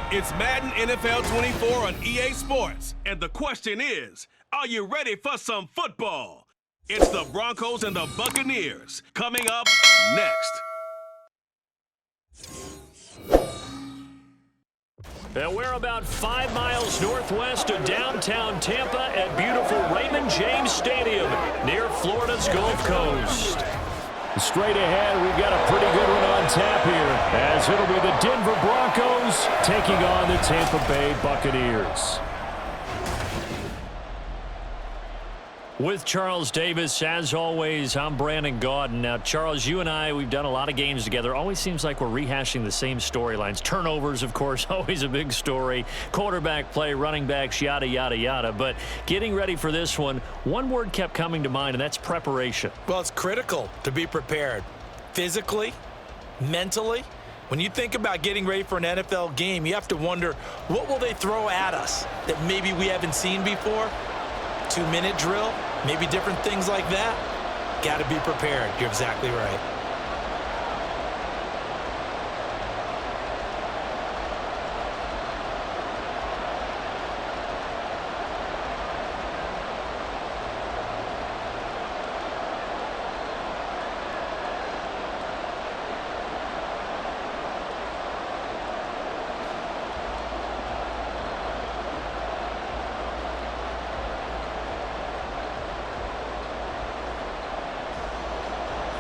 It's Madden NFL 24 on EA Sports. And the question is, are you ready for some football? It's the Broncos and the Buccaneers coming up next. And we're about 5 miles northwest of downtown Tampa at beautiful Raymond James Stadium near Florida's Gulf Coast. Straight ahead, we've got a pretty good one on tap here, as it'll be the Denver Broncos taking on the Tampa Bay Buccaneers. With Charles Davis, as always, I'm Brandon Gaudin. Now, Charles, you and I, we've done a lot of games together. Always seems like we're rehashing the same storylines. Turnovers, of course, always a big story. Quarterback play, running backs, yada, yada, yada. But getting ready for this one word kept coming to mind, and that's preparation. Well, it's critical to be prepared. Physically, mentally. When you think about getting ready for an NFL game, you have to wonder, what will they throw at us that maybe we haven't seen before? 2-minute drill, maybe different things like that. Got to be prepared. You're exactly right.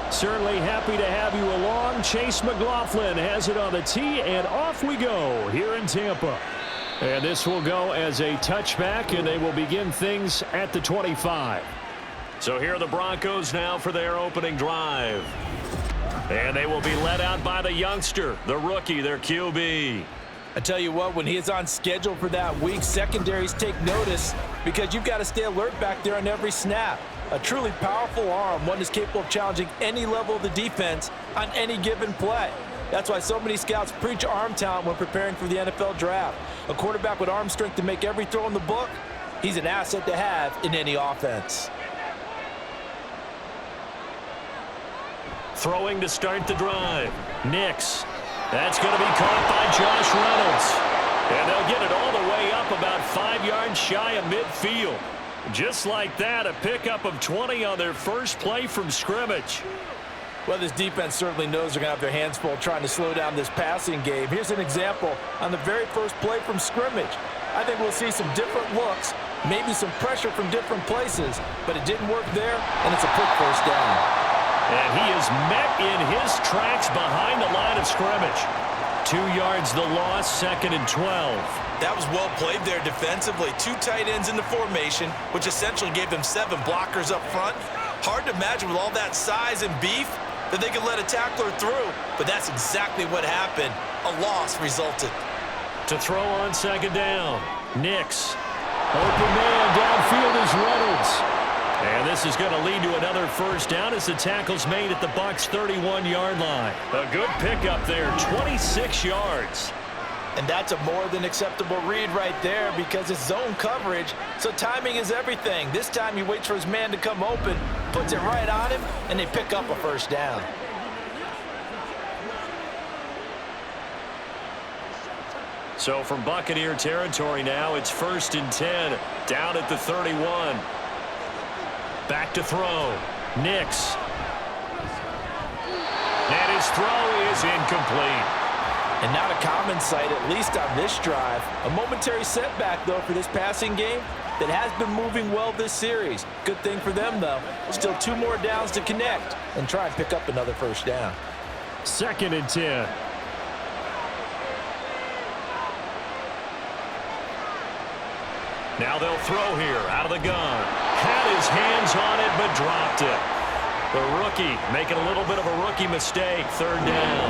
Certainly happy to have you along. Chase McLaughlin has it on the tee, and off we go here in Tampa. And this will go as a touchback, and they will begin things at the 25. So here are the Broncos now for their opening drive. And they will be led out by the youngster, the rookie, their QB. I tell you what, when he is on schedule for that week, secondaries take notice because you've got to stay alert back there on every snap. A truly powerful arm, one is capable of challenging any level of the defense on any given play. That's why so many scouts preach arm talent when preparing for the NFL draft. A quarterback with arm strength to make every throw in the book, he's an asset to have in any offense. Throwing to start the drive. Nix. That's going to be caught by Josh Reynolds. And they'll get it all the way up about 5 yards shy of midfield. Just like that, a pickup of 20 on their first play from scrimmage. Well, this defense certainly knows they're going to have their hands full trying to slow down this passing game. Here's an example on the very first play from scrimmage. I think we'll see some different looks, maybe some pressure from different places, but it didn't work there, and it's a quick first down. And he is met in his tracks behind the line of scrimmage. 2 yards the loss, 2nd and 12. That was well played there defensively. 2 tight ends in the formation, which essentially gave them 7 blockers up front. Hard to imagine with all that size and beef that they could let a tackler through, but that's exactly what happened. A loss resulted. To throw on 2nd down, Nix. Open man downfield is Reynolds. And this is going to lead to another first down as the tackle's made at the Bucs' 31-yard line. A good pickup there, 26 yards. And that's a more than acceptable read right there because it's zone coverage, so timing is everything. This time he waits for his man to come open, puts it right on him, and they pick up a first down. So from Buccaneer territory now, it's 1st and 10, down at the 31. Back to throw. Nix. And his throw is incomplete. And not a common sight, at least on this drive. A momentary setback, though, for this passing game that has been moving well this series. Good thing for them, though. Still 2 more downs to connect and try and pick up another first down. 2nd and 10. Now they'll throw here out of the gun. Had his hands on it, but dropped it. The rookie making a little bit of a rookie mistake. 3rd down.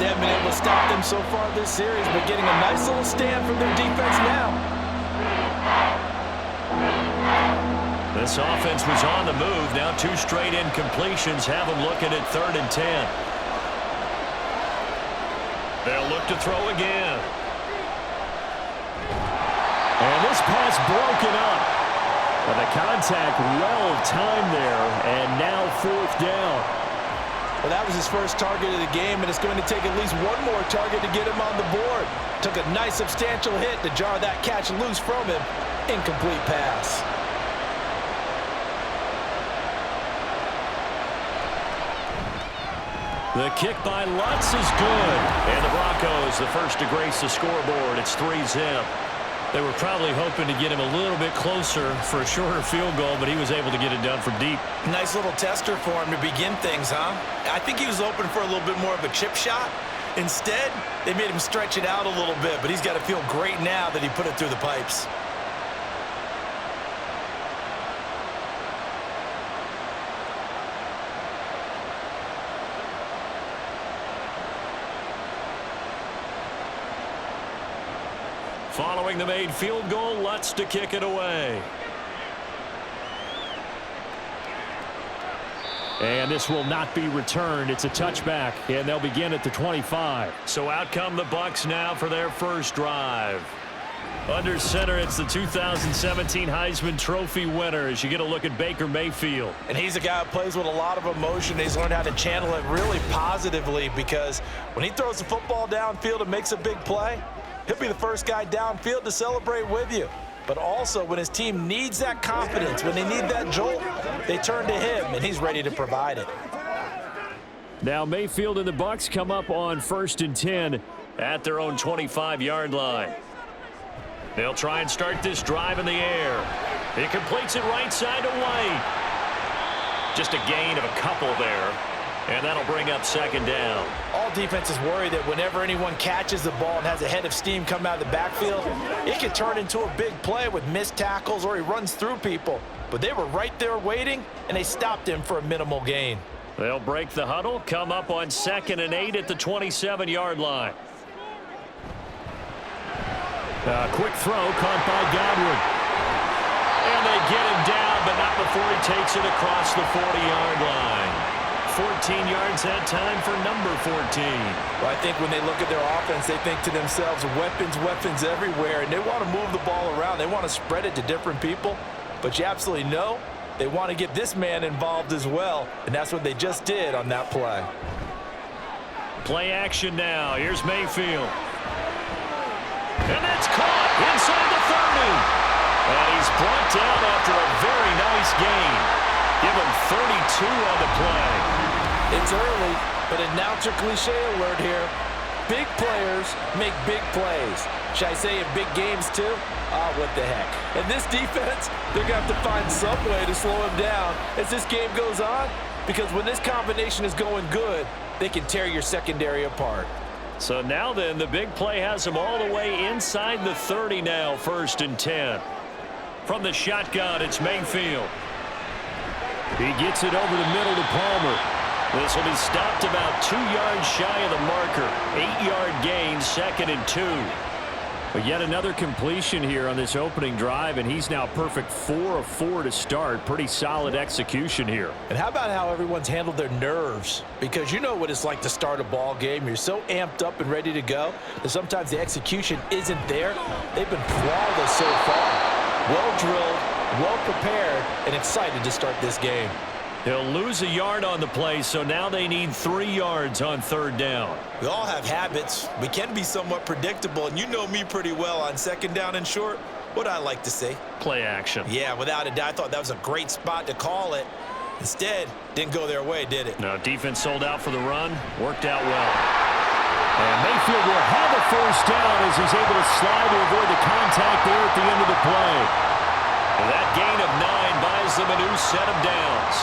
They haven't been able to stop them so far this series, but getting a nice little stand from their defense now. This offense was on the move. Now 2 straight incompletions have them looking at 3rd and 10. They'll look to throw again. And this pass broken up. But the contact well timed there, and now 4th down. Well, that was his first target of the game, and it's going to take at least one more target to get him on the board. Took a nice substantial hit to jar that catch loose from him. Incomplete pass. The kick by Lutz is good. And the Broncos, the first to grace the scoreboard. It's 3-zip. They were probably hoping to get him a little bit closer for a shorter field goal, but he was able to get it done from deep. Nice little tester for him to begin things, huh? I think he was hoping for a little bit more of a chip shot. Instead, they made him stretch it out a little bit, but he's got to feel great now that he put it through the pipes. Following the made field goal, Lutz to kick it away. And this will not be returned. It's a touchback, and they'll begin at the 25. So out come the Bucs now for their first drive. Under center, it's the 2017 Heisman Trophy winner as you get a look at Baker Mayfield. And he's a guy who plays with a lot of emotion. He's learned how to channel it really positively because when he throws the football downfield and makes a big play, he'll be the first guy downfield to celebrate with you. But also, when his team needs that confidence, when they need that jolt, they turn to him, and he's ready to provide it. Now Mayfield and the Bucs come up on 1st and 10 at their own 25-yard line. They'll try and start this drive in the air. He completes it right side to White. Just a gain of a couple there. And that'll bring up 2nd down. All defenses worry that whenever anyone catches the ball and has a head of steam come out of the backfield, it can turn into a big play with missed tackles or he runs through people. But they were right there waiting, and they stopped him for a minimal gain. They'll break the huddle, come up on 2nd and 8 at the 27-yard line. A quick throw caught by Godwin. And they get him down, but not before he takes it across the 40-yard line. 14 yards that time for number 14. Well, I think when they look at their offense, they think to themselves, weapons everywhere, and they want to move the ball around. They want to spread it to different people, but you absolutely know they want to get this man involved as well, and that's what they just did on that play. Play action now. Here's Mayfield. And that's caught inside the 30. And he's brought down after a very nice gain. Give him 32 on the play. It's early, but announcer cliche alert here. Big players make big plays. Should I say in big games too? What the heck. And this defense, they're going to have to find some way to slow him down as this game goes on, because when this combination is going good, they can tear your secondary apart. So now then, the big play has him all the way inside the 30 now, 1st and 10. From the shotgun, it's Mayfield. He gets it over the middle to Palmer. This will be stopped about 2 yards shy of the marker. 8-yard gain, 2nd and 2. But yet another completion here on this opening drive, and he's now perfect 4 of 4 to start. Pretty solid execution here. And how about how everyone's handled their nerves? Because you know what it's like to start a ball game. You're so amped up and ready to go that sometimes the execution isn't there. They've been flawless so far. Well drilled, well prepared, and excited to start this game. They'll lose a yard on the play, so now they need 3 yards on 3rd down. We all have habits. We can be somewhat predictable, and you know me pretty well on 2nd down and short. What I like to see. Play action. Yeah, without a doubt. I thought that was a great spot to call it. Instead, didn't go their way, did it? No, defense sold out for the run. Worked out well. And Mayfield will have a 1st down as he's able to slide to avoid the contact there at the end of the play. And that gain of 9 buys them a new set of downs.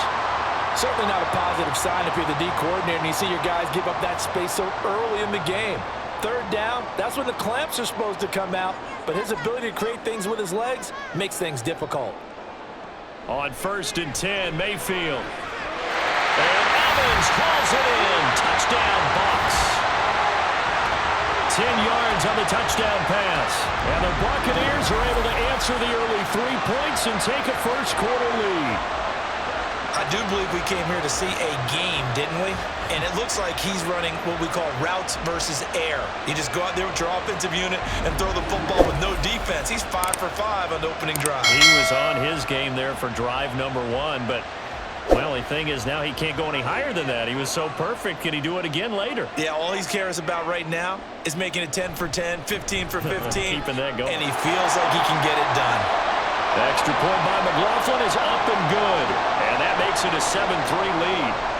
Certainly not a positive sign if you're the D coordinator and you see your guys give up that space so early in the game. 3rd down, that's when the clamps are supposed to come out, but his ability to create things with his legs makes things difficult. On 1st and 10, Mayfield. And Evans calls it in. Touchdown, Bucs. 10 yards on the touchdown pass. And the Buccaneers are able to answer the early 3 points and take a first-quarter lead. I do believe we came here to see a game, didn't we? And it looks like he's running what we call routes versus air. You just go out there with your offensive unit and throw the football with no defense. He's 5 for 5 on the opening drive. He was on his game there for drive number 1, but, well, only thing is now he can't go any higher than that. He was so perfect. Can he do it again later? Yeah, all he cares about right now is making it 10 for 10, 15 for 15. Keeping that going. And he feels like he can get it done. The extra point by McLaughlin is up and good. And that makes it a 7-3 lead.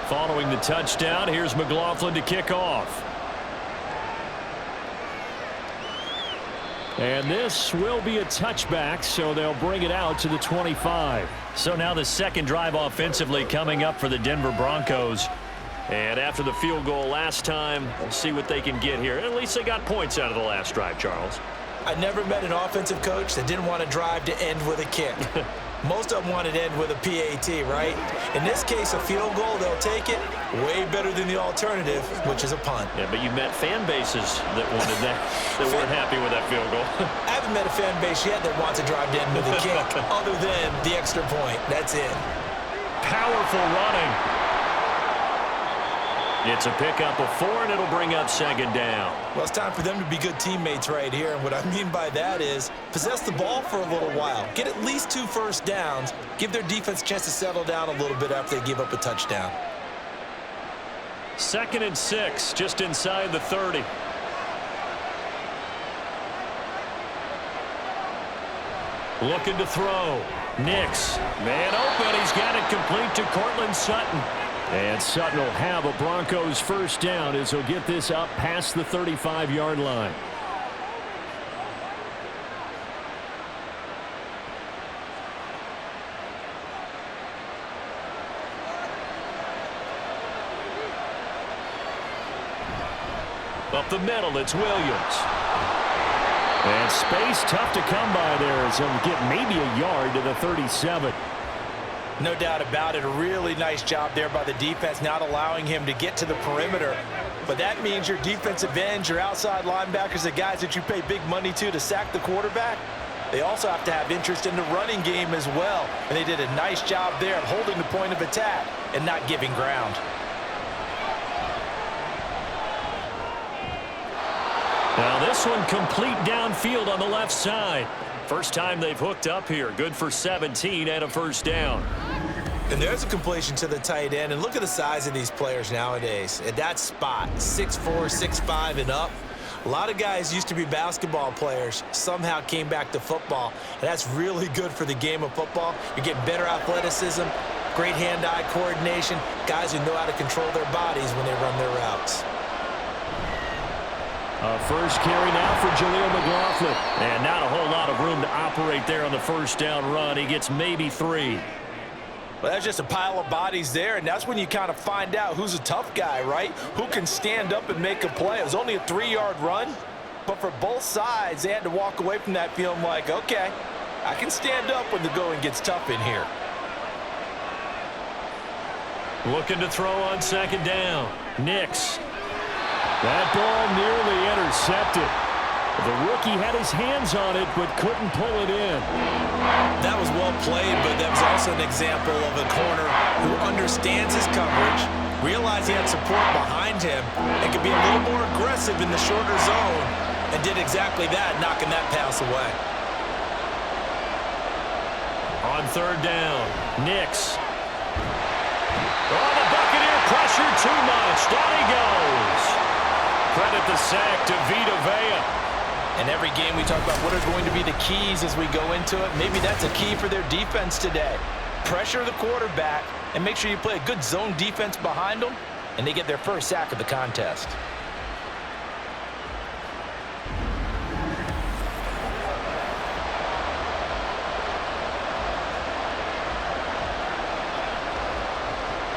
Following the touchdown, here's McLaughlin to kick off. And this will be a touchback, so they'll bring it out to the 25. So now the second drive offensively coming up for the Denver Broncos. And after the field goal last time, we'll see what they can get here. At least they got points out of the last drive, Charles. I never met an offensive coach that didn't want to drive to end with a kick. Most of them wanted to end with a PAT, right? In this case, a field goal, they'll take it. Way better than the alternative, which is a punt. Yeah, but you met fan bases that wanted that, that weren't happy with that field goal. I haven't met a fan base yet that wants to drive to end with a kick, other than the extra point. That's it. Powerful running. It's a pickup of 4, and it'll bring up second down. Well, it's time for them to be good teammates right here. And what I mean by that is possess the ball for a little while. Get at least 2 first downs. Give their defense a chance to settle down a little bit after they give up a touchdown. 2nd and 6, just inside the 30. Looking to throw. Nix. Man open. He's got it complete to Cortland Sutton. And Sutton will have a Broncos first down as he'll get this up past the 35-yard line. Up the middle, it's Williams. And space tough to come by there as he'll get maybe a yard to the 37. No doubt about it. A really nice job there by the defense, not allowing him to get to the perimeter. But that means your defensive ends, your outside linebackers, the guys that you pay big money to sack the quarterback, they also have to have interest in the running game as well. And they did a nice job there of holding the point of attack and not giving ground. Now this one complete downfield on the left side. First time they've hooked up here. Good for 17 and a first down. And there's a completion to the tight end. And look at the size of these players nowadays. At that spot, 6'4", 6'5", and up. A lot of guys used to be basketball players, somehow came back to football. And that's really good for the game of football. You're getting better athleticism, great hand-eye coordination, guys who know how to control their bodies when they run their routes. First carry now for Jaleel McLaughlin. And not a whole lot of room to operate there on the first down run. He gets maybe 3. Well, that's just a pile of bodies there, and that's when you kind of find out who's a tough guy, right? Who can stand up and make a play. It was only a 3-yard run, but for both sides, they had to walk away from that feeling like, okay, I can stand up when the going gets tough in here. Looking to throw on second down. Nix. That ball nearly intercepted. The rookie had his hands on it but couldn't pull it in. That was well played, but that was also an example of a corner who understands his coverage, realized he had support behind him, and could be a little more aggressive in the shorter zone, and did exactly that, knocking that pass away. On third down, Nix. Oh, the Buccaneer pressure too much. Down he goes. Credit the sack to Vita Vea. And every game we talk about what are going to be the keys as we go into it. Maybe that's a key for their defense today. Pressure the quarterback and make sure you play a good zone defense behind them, and they get their first sack of the contest.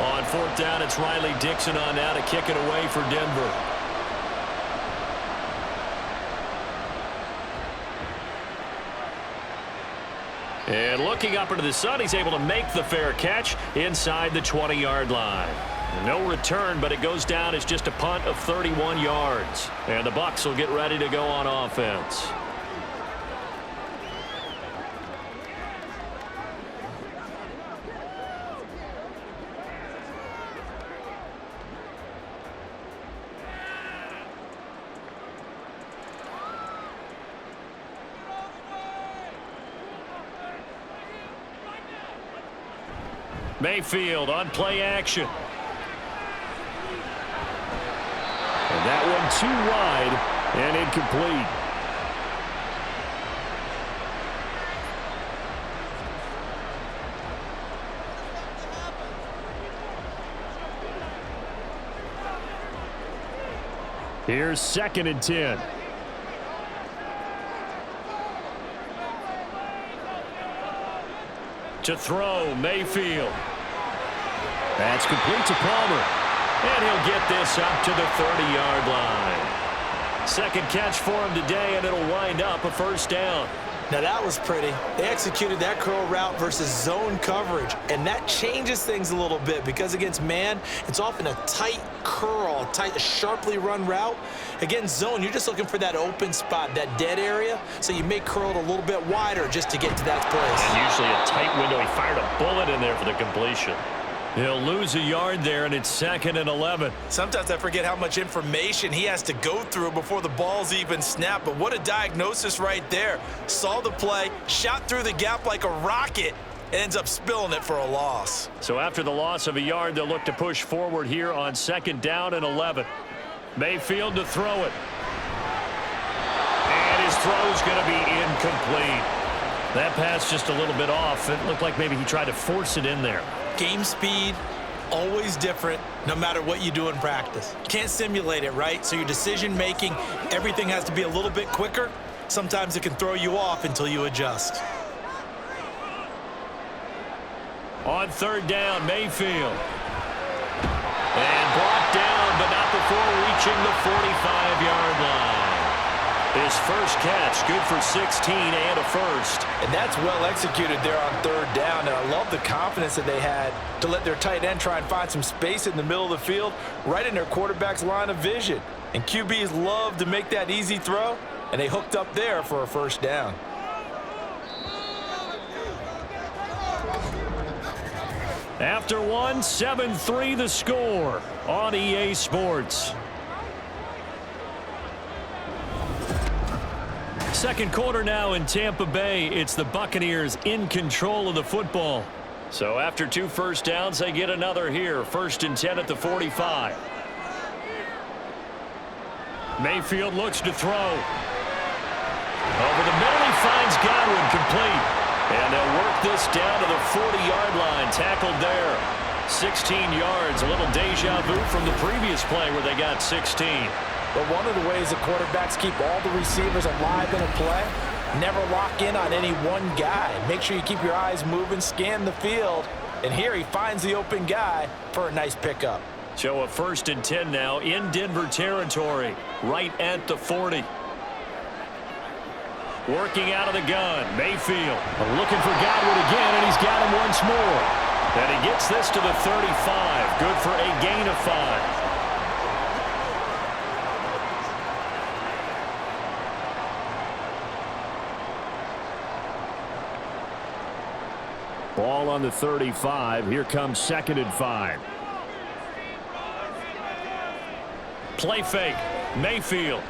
On fourth down, it's Riley Dixon on now to kick it away for Denver. And looking up into the sun, he's able to make the fair catch inside the 20-yard line. No return, but it goes down as just a punt of 31 yards. And the Bucs will get ready to go on offense. Mayfield on play action. And that one too wide and incomplete. Here's 2nd and 10. To throw, Mayfield. That's complete to Palmer. And he'll get this up to the 30-yard line. Second catch for him today, and it'll wind up a first down. Now that was pretty. They executed that curl route versus zone coverage, and that changes things a little bit because against man, it's often a tight curl, tight, sharply run route. Against zone, you're just looking for that open spot, that dead area, so you may curl it a little bit wider just to get to that place. And usually a tight window. He fired a bullet in there for the completion. He'll lose a yard there, and it's 2nd and 11. Sometimes I forget how much information he has to go through before the ball's even snapped, but what a diagnosis right there. Saw the play, shot through the gap like a rocket, and ends up spilling it for a loss. So after the loss of a yard, they'll look to push forward here on 2nd down and 11. Mayfield to throw it. And his throw's going to be incomplete. That pass just a little bit off. It looked like maybe he tried to force it in there. Game speed, always different, no matter what you do in practice. Can't simulate it, right? So your decision-making, everything has to be a little bit quicker. Sometimes it can throw you off until you adjust. On 3rd down, Mayfield. And brought down, but not before reaching the 45-yard line. His first catch, good for 16 and a first. And that's well executed there on 3rd down. And I love the confidence that they had to let their tight end try and find some space in the middle of the field, right in their quarterback's line of vision. And QBs love to make that easy throw, and they hooked up there for a first down. After one, 7-3 the score on EA Sports. Second quarter now in Tampa Bay. It's the Buccaneers in control of the football. So after 2 first downs, they get another here. 1st and 10 at the 45. Mayfield looks to throw. Over the middle, he finds Godwin, complete. And they'll work this down to the 40-yard line. Tackled there. 16 yards. A little deja vu from the previous play where they got 16. But one of the ways the quarterbacks keep all the receivers alive in a play, never lock in on any one guy. Make sure you keep your eyes moving, scan the field. And here he finds the open guy for a nice pickup. So a 1st and 10 now in Denver territory, right at the 40. Working out of the gun, Mayfield looking for Godwin again, and he's got him once more. And he gets this to the 35, good for a gain of 5. Ball on the 35. Here comes 2nd and 5. Play fake. Mayfield.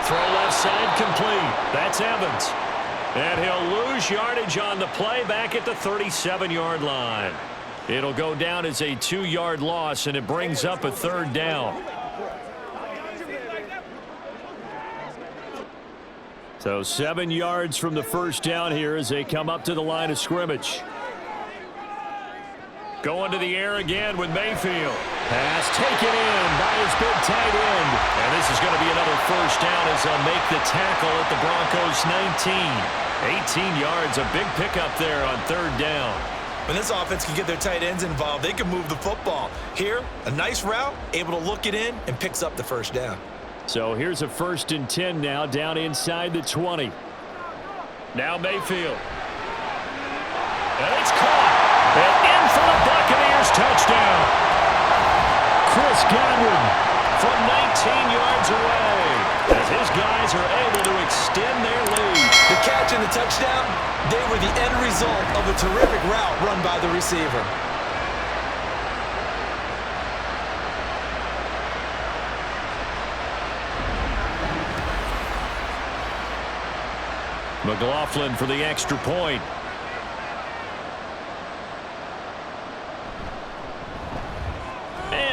Throw left side complete. That's Evans. And he'll lose yardage on the play back at the 37-yard line. It'll go down as a 2-yard loss, and it brings up a 3rd down. So 7 yards from the first down here as they come up to the line of scrimmage. Going to the air again with Mayfield. Pass taken in by his big tight end. And this is going to be another first down as they'll make the tackle at the Broncos 19. 18 yards, a big pickup there on 3rd down. When this offense can get their tight ends involved, they can move the football. Here, a nice route, able to look it in, and picks up the first down. So here's a 1st and 10 now down inside the 20. Now Mayfield. And it's caught. And in for the Buccaneers touchdown. Chris Godwin from 19 yards away as his guys are able to extend their lead. The catch and the touchdown, they were the end result of a terrific route run by the receiver. McLaughlin for the extra point.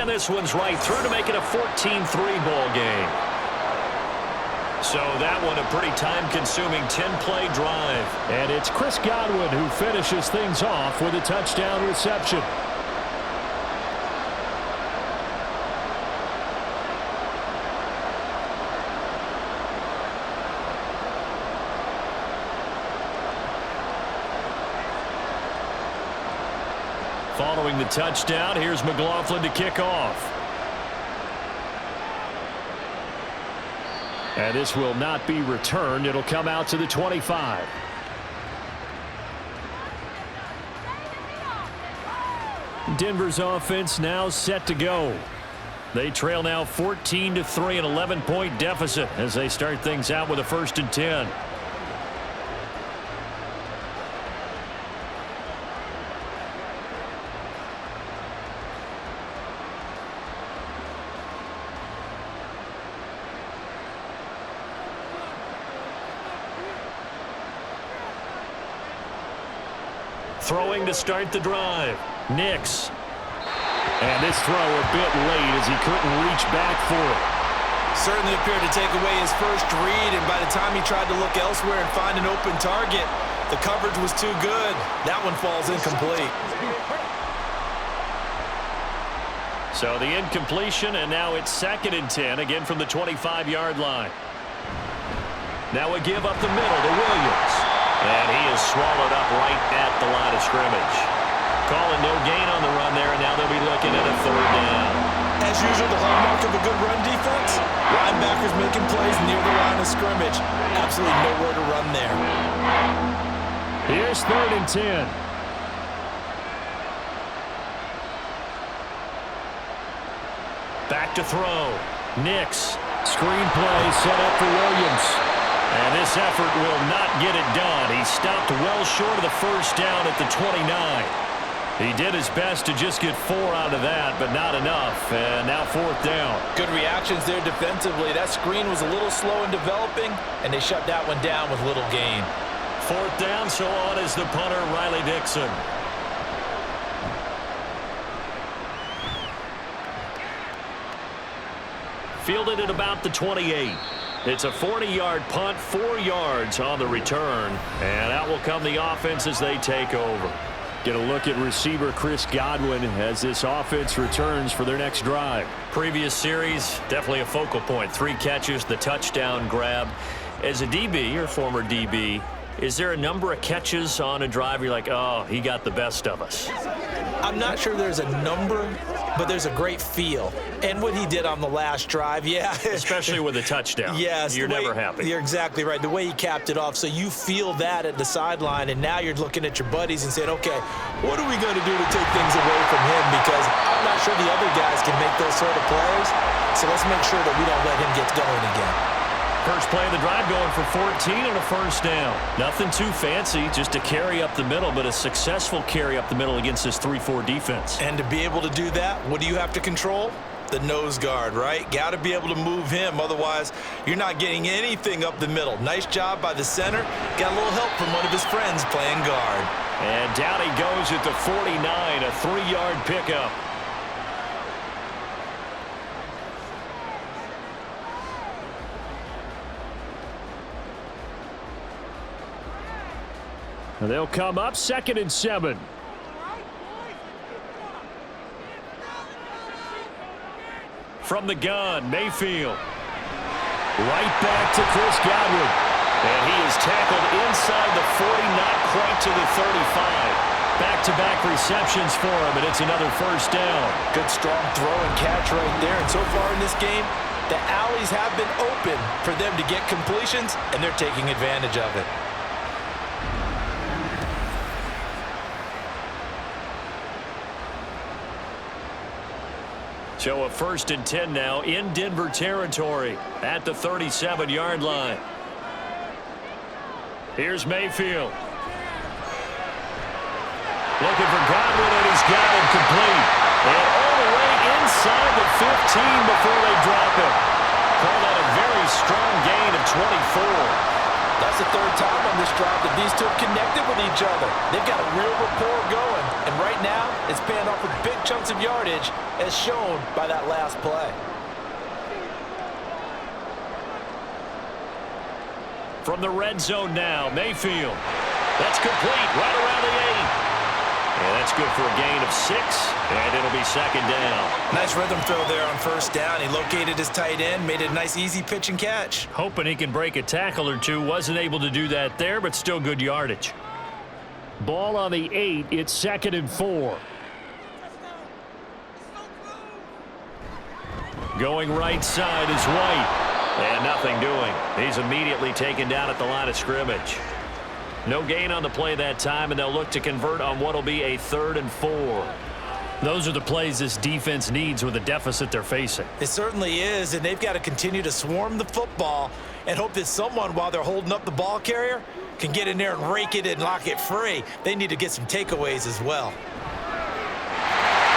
And this one's right through to make it a 14-3 ball game. So that one a pretty time-consuming 10-play drive. And it's Chris Godwin who finishes things off with a touchdown reception. Following the touchdown, here's McLaughlin to kick off. And this will not be returned. It'll come out to the 25. Denver's offense now set to go. They trail now 14-3, an 11-point deficit as they start things out with a 1st and 10. Throwing to start the drive. Nix. And this throw a bit late as he couldn't reach back for it. Certainly appeared to take away his first read, and by the time he tried to look elsewhere and find an open target, the coverage was too good. That one falls incomplete. So the incompletion, and now it's 2nd and 10, again from the 25-yard line. Now a give up the middle to Williams. And he is swallowed up right at the line of scrimmage. Calling no gain on the run there, and now they'll be looking at a 3rd down. As usual, the hallmark of a good run defense, linebackers making plays near the line of scrimmage. Absolutely nowhere to run there. Here's 3rd and 10. Back to throw. Nix. Screenplay set up for Williams. And this effort will not get it done. He stopped well short of the 1st down at the 29. He did his best to just get 4 out of that, but not enough. And now 4th down. Good reactions there defensively. That screen was a little slow in developing, and they shut that one down with little gain. 4th down, so on is the punter, Riley Dixon. Fielded at about the 28. It's a 40-yard punt, 4 yards on the return. And out will come the offense as they take over. Get a look at receiver Chris Godwin as this offense returns for their next drive. Previous series, definitely a focal point. 3 catches, the touchdown grab. As a DB, or former DB, is there a number of catches on a drive you're like, oh, he got the best of us? I'm not sure there's a number, but there's a great feel. And what he did on the last drive, yeah. Especially with a touchdown. Yes. You're never happy. You're exactly right. The way he capped it off, so you feel that at the sideline, and now you're looking at your buddies and saying, okay, what are we going to do to take things away from him? Because I'm not sure the other guys can make those sort of plays, so let's make sure that we don't let him get going again. First play of the drive going for 14 and a 1st down. Nothing too fancy, just a carry up the middle, but a successful carry up the middle against this 3-4 defense. And to be able to do that, what do you have to control? The nose guard, right? Got to be able to move him, otherwise you're not getting anything up the middle. Nice job by the center. Got a little help from one of his friends playing guard. And down he goes at the 49, a 3-yard pickup. And they'll come up 2nd and 7. From the gun, Mayfield. Right back to Chris Godwin. And he is tackled inside the 40, not quite to the 35. Back-to-back receptions for him, and it's another 1st down. Good strong throw and catch right there. And so far in this game, the alleys have been open for them to get completions, and they're taking advantage of it. So a 1st and 10 now in Denver territory at the 37-yard line. Here's Mayfield. Looking for Godwin, and he's got him complete. And all the way inside the 15 before they drop him. Call that a very strong gain of 24. That's the 3rd time on this drive that these two have connected with each other. They've got a real rapport going. And right now, it's paying off with big chunks of yardage as shown by that last play. From the red zone now, Mayfield. That's complete, right around the 8. And that's good for a gain of 6, and it'll be second down. Nice rhythm throw there on first down. He located his tight end, made it a nice easy pitch and catch. Hoping he can break a tackle or two. Wasn't able to do that there, but still good yardage. Ball on the 8. It's 2nd and 4. Going right side is White. And nothing doing. He's immediately taken down at the line of scrimmage. No gain on the play that time, and they'll look to convert on what will be a 3rd and 4. Those are the plays this defense needs with the deficit they're facing. It certainly is, and they've got to continue to swarm the football and hope that someone, while they're holding up the ball carrier, can get in there and rake it and lock it free. They need to get some takeaways as well.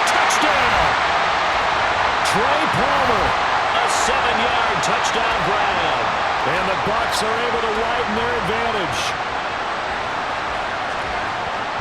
Touchdown! Trey Palmer. A 7-yard touchdown grab. And the Bucs are able to widen their advantage.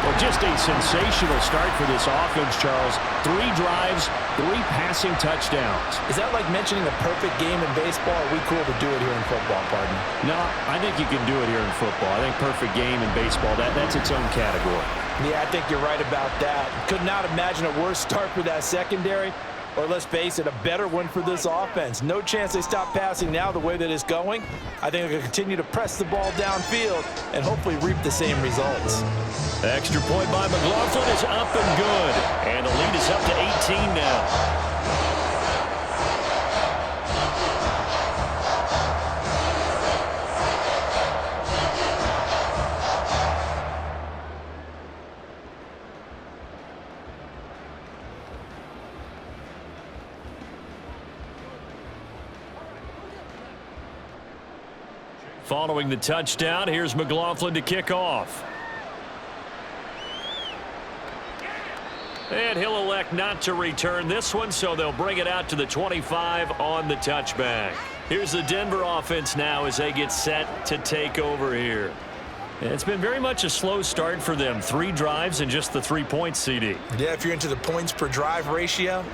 Well, just a sensational start for this offense, Charles. 3 drives, 3 passing touchdowns. Is that like mentioning a perfect game in baseball? Or are we cool to do it here in football, partner? No, I think you can do it here in football. I think perfect game in baseball, that's its own category. Yeah, I think you're right about that. Could not imagine a worse start for that secondary. Or let's face it, a better one for this offense. No chance they stop passing now the way that it's going. I think they'll continue to press the ball downfield and hopefully reap the same results. Extra point by McLaughlin is up and good. And the lead is up to 18 now. Following the touchdown, here's McLaughlin to kick off. And he'll elect not to return this one, so they'll bring it out to the 25 on the touchback. Here's the Denver offense now as they get set to take over here. It's been very much a slow start for them. 3 drives and just the 3 points, CD. Yeah, if you're into the points per drive ratio,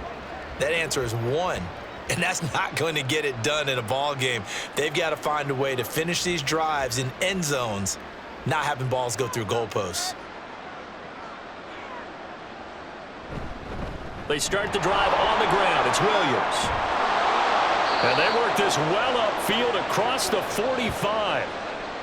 that answer is 1. And that's not going to get it done in a ball game. They've got to find a way to finish these drives in end zones, not having balls go through goalposts. They start the drive on the ground. It's Williams. And they work this well upfield across the 45.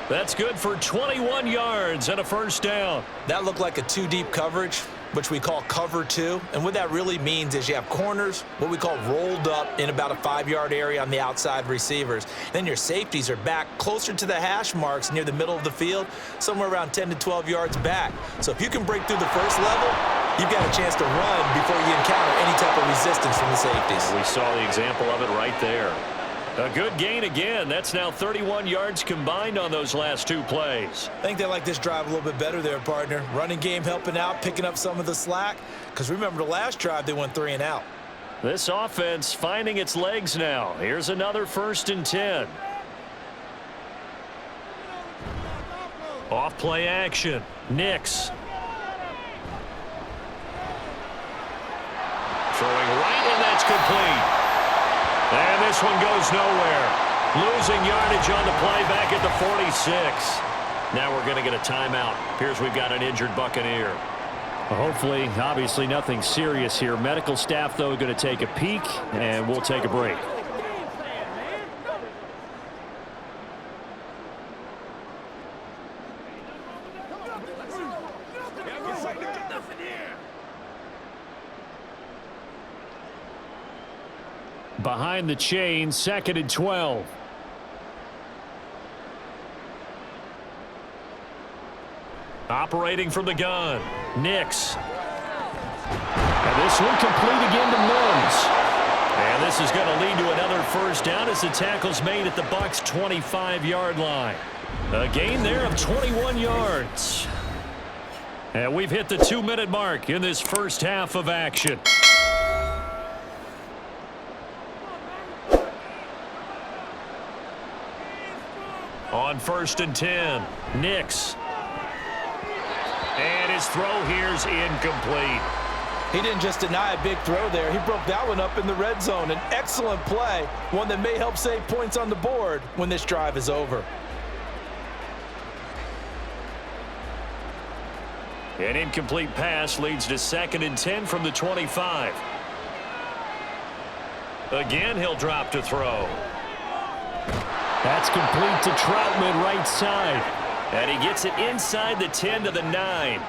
That's good for 21 yards and a first down. That looked like a 2-deep coverage, which we call cover 2. And what that really means is you have corners, what we call rolled up in about a 5-yard area on the outside receivers. Then your safeties are back closer to the hash marks near the middle of the field, somewhere around 10 to 12 yards back. So if you can break through the first level, you've got a chance to run before you encounter any type of resistance from the safeties. We saw the example of it right there. A good gain again. That's now 31 yards combined on those last 2 plays. I think they like this drive a little bit better there, partner. Running game helping out, picking up some of the slack. Because remember, the last drive, they went 3 and out. This offense finding its legs now. Here's another 1st and 10. Off play action. Nix. Throwing right, and that's complete. And this one goes nowhere. Losing yardage on the play back at the 46. Now we're going to get a timeout. Appears we've got an injured Buccaneer. Hopefully, obviously nothing serious here. Medical staff, though, going to take a peek, and we'll take a break. Behind the chain, 2nd and 12. Operating from the gun, Nix. And this one complete again to Mims. And this is going to lead to another first down as the tackle's made at the Bucs' 25-yard line. A gain there of 21 yards. And we've hit the 2-minute mark in this first half of action. On 1st and 10, Nix. And his throw here's incomplete. He didn't just deny a big throw there. He broke that one up in the red zone. An excellent play, one that may help save points on the board when this drive is over. An incomplete pass leads to 2nd and 10 from the 25. Again, he'll drop to throw. That's complete to Troutman, right side. And he gets it inside the 10 to the 9.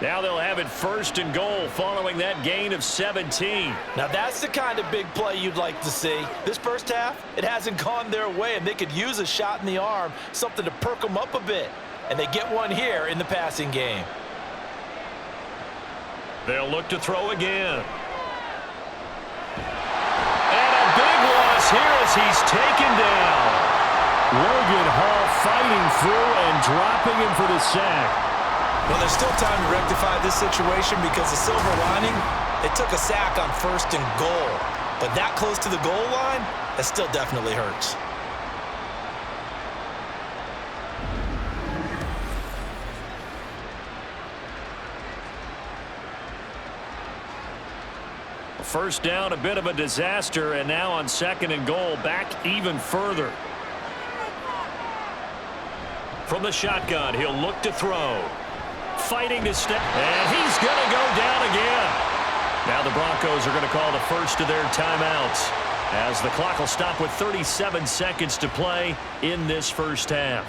Now they'll have it 1st and goal following that gain of 17. Now that's the kind of big play you'd like to see. This first half, it hasn't gone their way, and they could use a shot in the arm, something to perk them up a bit. And they get one here in the passing game. They'll look to throw again. And a big loss here as he's taken down. Logan Hall fighting through and dropping him for the sack. Well, there's still time to rectify this situation because the silver lining, they took a sack on 1st and goal. But that close to the goal line, that still definitely hurts. First down, a bit of a disaster, and now on 2nd and goal, back even further. From the shotgun, he'll look to throw. Fighting to step, and he's going to go down again. Now the Broncos are going to call the first of their timeouts as the clock will stop with 37 seconds to play in this first half.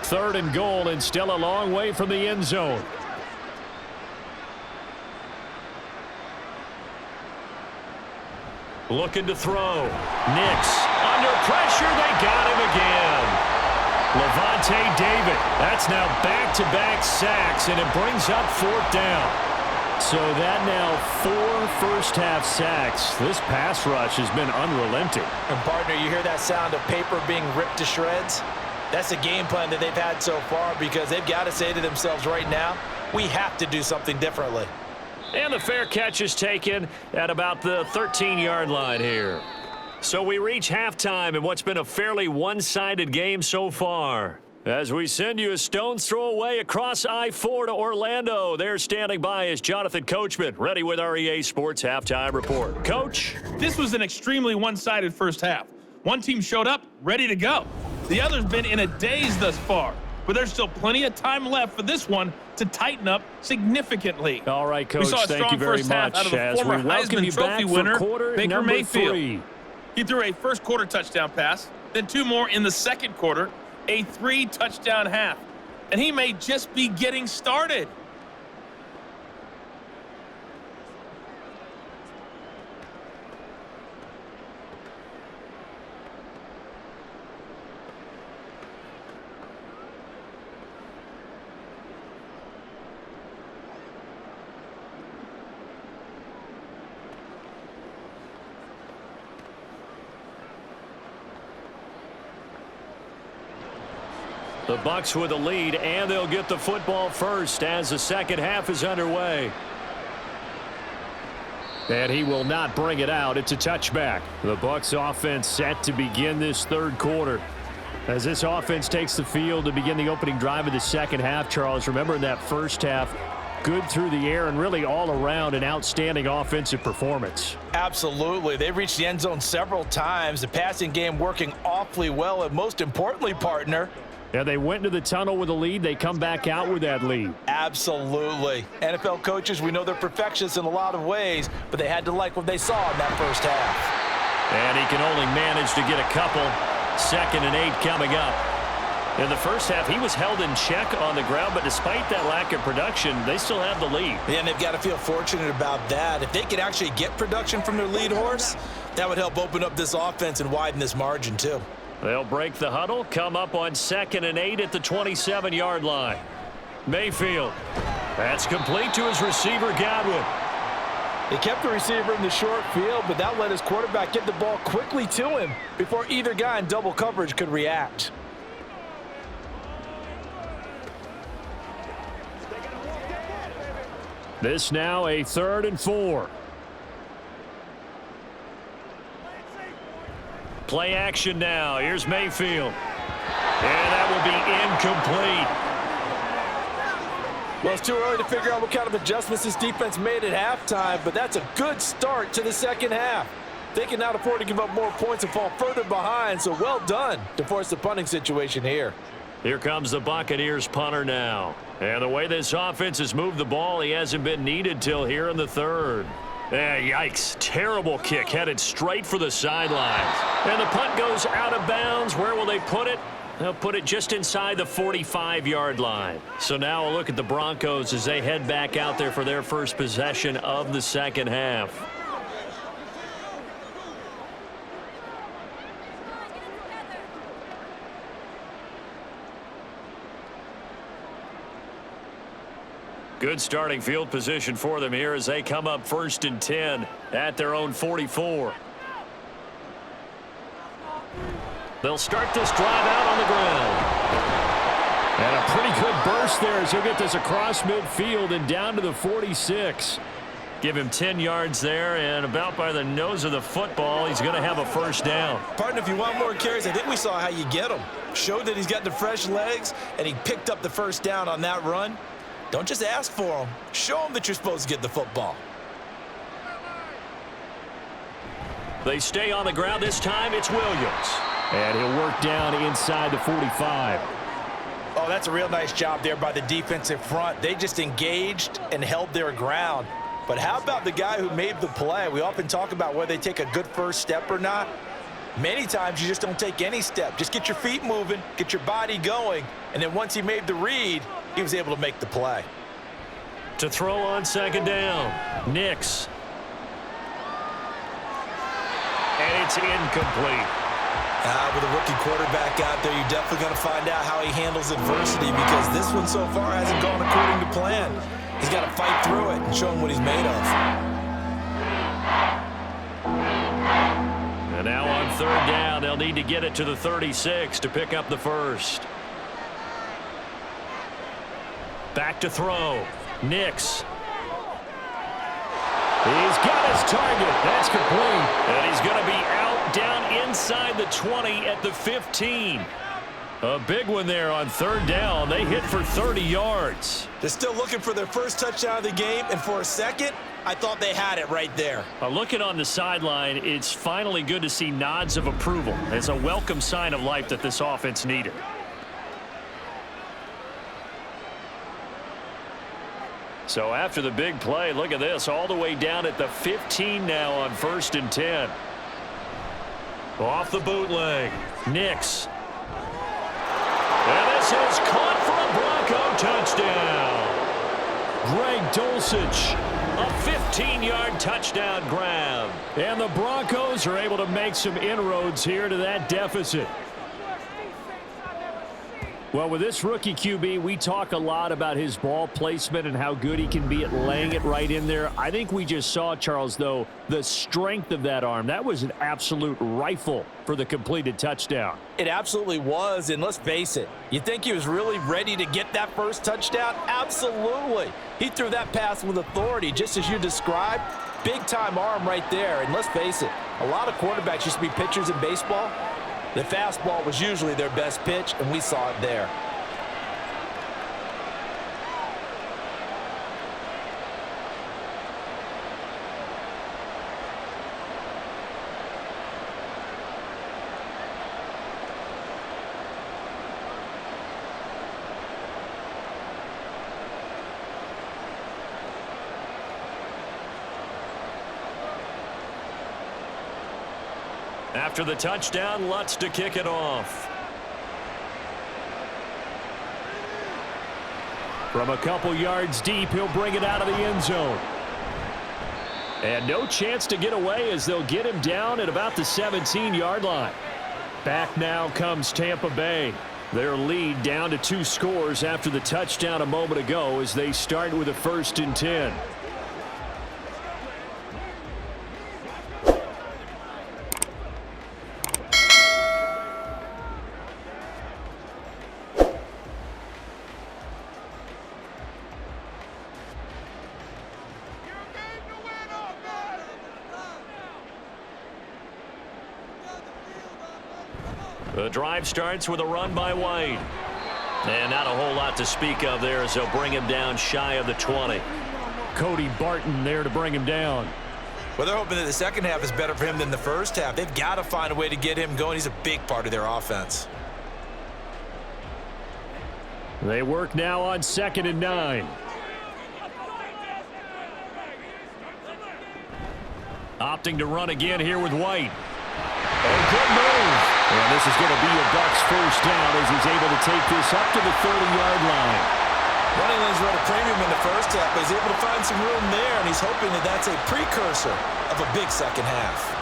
Third and goal, and still a long way from the end zone. Looking to throw. Nix under pressure. They got him again. Levante David. That's now back-to-back sacks, and it brings up 4th down. So that now 4 first-half sacks. This pass rush has been unrelenting. And, partner, you hear that sound of paper being ripped to shreds? That's a game plan that they've had so far because they've got to say to themselves right now, we have to do something differently. And the fair catch is taken at about the 13-yard line here. So we reach halftime in what's been a fairly one-sided game so far. As we send you a stone's throw away across I-4 to Orlando. There standing by is Jonathan Coachman, ready with our EA Sports Halftime Report. Coach? This was an extremely one-sided first half. One team showed up, ready to go. The other's been in a daze thus far. But there's still plenty of time left for this one to tighten up significantly. All right, Coach, thank you very much. As we welcome you back for quarter Baker Mayfield. 3. He threw a first-quarter touchdown pass, then 2 more in the second quarter, a 3-touchdown half. And he may just be getting started. The Bucs with a lead, and they'll get the football first as the second half is underway. And he will not bring it out. It's a touchback. The Bucs offense set to begin this third quarter. As this offense takes the field to begin the opening drive of the second half, Charles, remember in that first half, good through the air and really all around an outstanding offensive performance. Absolutely. They reached the end zone several times. The passing game working awfully well, and most importantly, partner, yeah, they went into the tunnel with a lead. They come back out with that lead. Absolutely. NFL coaches, we know they're perfectionists in a lot of ways, but they had to like what they saw in that first half. And he can only manage to get a couple. 2nd and 8 coming up. In the first half, he was held in check on the ground, but despite that lack of production, they still have the lead. Yeah, and they've got to feel fortunate about that. If they could actually get production from their lead horse, that would help open up this offense and widen this margin too. They'll break the huddle, come up on 2nd and 8 at the 27-yard line. Mayfield. That's complete to his receiver, Godwin. He kept the receiver in the short field, but that let his quarterback get the ball quickly to him before either guy in double coverage could react. This now a 3rd and 4. Play action now. Here's Mayfield. And that will be incomplete. Well, it's too early to figure out what kind of adjustments this defense made at halftime, but that's a good start to the second half. They can now afford to give up more points and fall further behind, so well done to force the punting situation here. Here comes the Buccaneers punter now. And the way this offense has moved the ball, he hasn't been needed till here in the third. Yikes. Terrible kick headed straight for the sidelines. And the punt goes out of bounds. Where will they put it? They'll put it just inside the 45-yard line. So now a look at the Broncos as they head back out there for their first possession of the second half. Good starting field position for them here as they come up 1st and 10 at their own 44. They'll start this drive out on the ground. And a pretty good burst there as he'll get this across midfield and down to the 46. Give him 10 yards there, and about by the nose of the football, he's going to have a first down. Partner, if you want more carries, I think we saw how you get them. Showed that he's got the fresh legs, and he picked up the first down on that run. Don't just ask for them. Show them that you're supposed to get the football. They stay on the ground. This time it's Williams. And he'll work down inside the 45. Oh, that's a real nice job there by the defensive front. They just engaged and held their ground. But how about the guy who made the play? We often talk about whether they take a good first step or not. Many times you just don't take any step. Just get your feet moving, get your body going, and then once he made the read, he was able to make the play. To throw on second down, Nix. And it's incomplete. With a rookie quarterback out there, you're definitely going to find out how he handles adversity because this one so far hasn't gone according to plan. He's got to fight through it and show him what he's made of. And now on third down, they'll need to get it to the 36 to pick up the first. Back to throw. Nix. He's got his target. That's complete. And he's going to be out down inside the 20 at the 15. A big one there on third down. They hit for 30 yards. They're still looking for their first touchdown of the game, and for a second, I thought they had it right there. Looking on the sideline, it's finally good to see nods of approval. It's a welcome sign of life that this offense needed. So after the big play, look at this, all the way down at the 15 now on 1st and 10. Off the bootleg, Nix. And this is caught for a Bronco touchdown. Greg Dulcich, a 15-yard touchdown grab. And the Broncos are able to make some inroads here to that deficit. Well, with this rookie QB, we talk a lot about his ball placement and how good he can be at laying it right in there. I think we just saw, Charles, though, the strength of that arm. That was an absolute rifle for the completed touchdown. It absolutely was, and let's face it, you think he was really ready to get that first touchdown? Absolutely. He threw that pass with authority, just as you described. Big-time arm right there, and let's face it, a lot of quarterbacks used to be pitchers in baseball. The fastball was usually their best pitch, and we saw it there. After the touchdown, Lutz to kick it off. From a couple yards deep, he'll bring it out of the end zone. And no chance to get away as they'll get him down at about the 17-yard line. Back now comes Tampa Bay. Their lead down to 2 scores after the touchdown a moment ago as they start with a 1st and 10. The drive starts with a run by White. And not a whole lot to speak of there as they'll bring him down shy of the 20. Cody Barton there to bring him down. Well, they're hoping that the second half is better for him than the first half. They've got to find a way to get him going. He's a big part of their offense. They work now on 2nd and 9. Opting to run again here with White. A good move. And this is going to be a Bucs first down as he's able to take this up to the 30-yard line. Running lanes were at a premium in the first half, but he's able to find some room there, and he's hoping that that's a precursor of a big second half.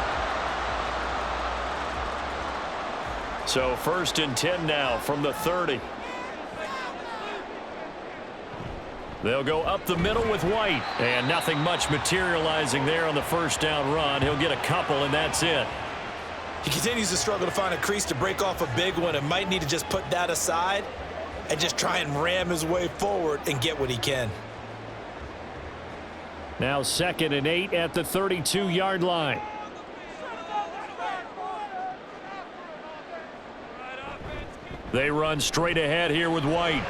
So 1st and 10 now from the 30. They'll go up the middle with White. And nothing much materializing there on the first down run. He'll get a couple, and that's it. He continues to struggle to find a crease to break off a big one and might need to just put that aside and just try and ram his way forward and get what he can. Now 2nd and 8 at the 32-yard line. They run straight ahead here with White.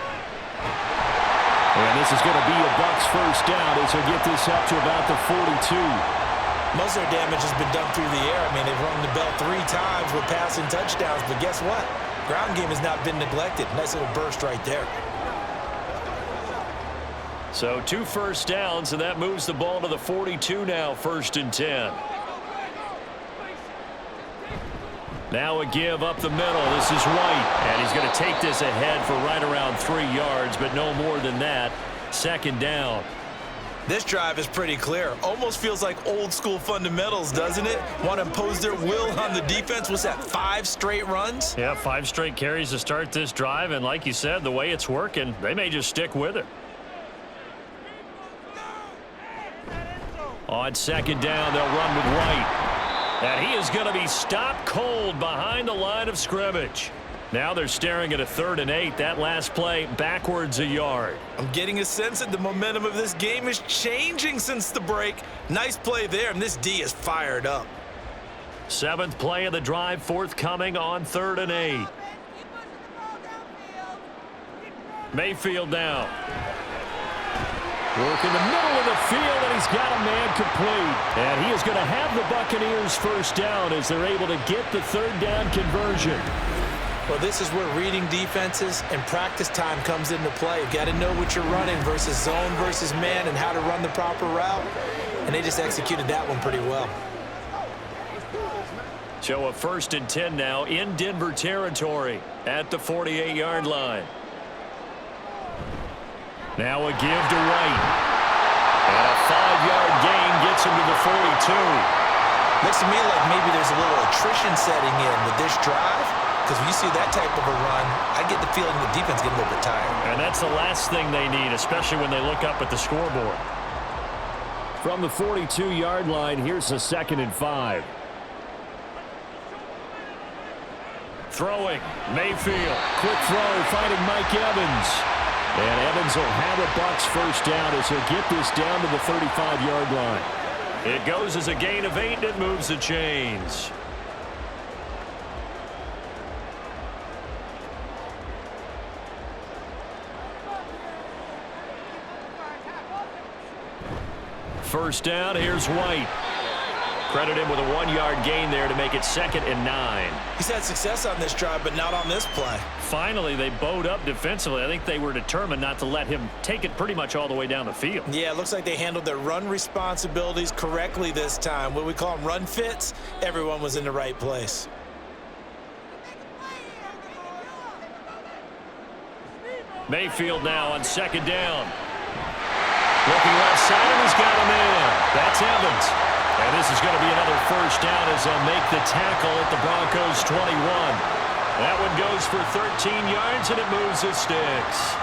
And this is going to be a Bucs first down as he'll get this up to about the 42. Most of their damage has been done through the air. I mean, they've rung the bell 3 times with passing touchdowns, but guess what? Ground game has not been neglected. Nice little burst right there. So 2 first downs, and that moves the ball to the 42 now, 1st and 10. Now a give up the middle. This is White, and he's going to take this ahead for right around 3 yards, but no more than that. 2nd down. This drive is pretty clear. Almost feels like old school fundamentals, doesn't it? Want to impose their will on the defense. Was that 5 straight runs? Yeah, 5 straight carries to start this drive, and like you said, the way it's working, they may just stick with it. On 2nd down, they'll run with White. And he is going to be stopped cold behind the line of scrimmage. Now they're staring at a 3rd and 8. That last play backwards a yard. I'm getting a sense that the momentum of this game is changing since the break. Nice play there, and this D is fired up. 7th play of the drive forthcoming on 3rd and 8. Mayfield now. Work in the middle of the field, and he's got a man complete. And he is going to have the Buccaneers first down as they're able to get the 3rd down conversion. Well, this is where reading defenses and practice time comes into play. You've got to know what you're running versus zone versus man and how to run the proper route. And they just executed that one pretty well. So a 1st and 10 now in Denver territory at the 48-yard line. Now a give to White. And a 5-yard gain gets him to the 42. Looks to me like maybe there's a little attrition setting in with this drive. Because when you see that type of a run, I get the feeling the defense getting a little bit tired. And that's the last thing they need, especially when they look up at the scoreboard. From the 42-yard line, here's a 2nd and 5. Throwing, Mayfield. Quick throw, finding Mike Evans. And Evans will have a Bucs first down as he'll get this down to the 35-yard line. It goes as a gain of 8, and it moves the chains. First down, here's White. Credit him with a 1-yard gain there to make it 2nd and 9. He's had success on this drive, but not on this play. Finally, they bowed up defensively. I think they were determined not to let him take it pretty much all the way down the field. Yeah, it looks like they handled their run responsibilities correctly this time. What we call them run fits, everyone was in the right place. Mayfield now on 2nd down. Looking left side, and he's got him in. That's Evans. And this is going to be another first down as they'll make the tackle at the Broncos' 21. That one goes for 13 yards, and it moves the sticks.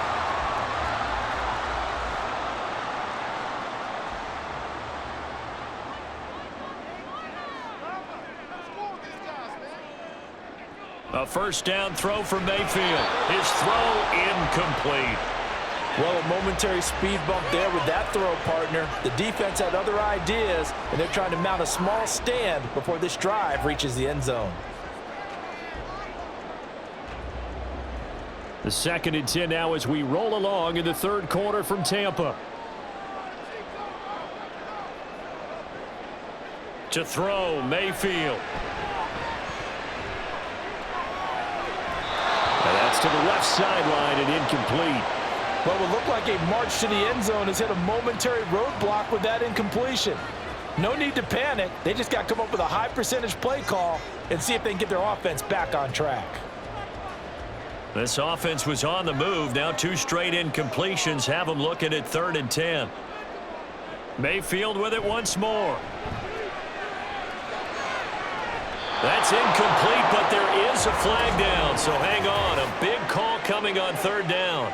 A first down throw for Mayfield. His throw incomplete. Well, a momentary speed bump there with that throw, partner. The defense had other ideas, and they're trying to mount a small stand before this drive reaches the end zone. The 2nd and 10 now as we roll along in the 3rd quarter from Tampa. To throw, Mayfield. And that's to the left sideline and incomplete. What would look like a march to the end zone has hit a momentary roadblock with that incompletion. No need to panic. They just got to come up with a high percentage play call and see if they can get their offense back on track. This offense was on the move. Now 2 straight incompletions have them looking at 3rd and 10. Mayfield with it once more. That's incomplete, but there is a flag down, so hang on. A big call coming on 3rd down.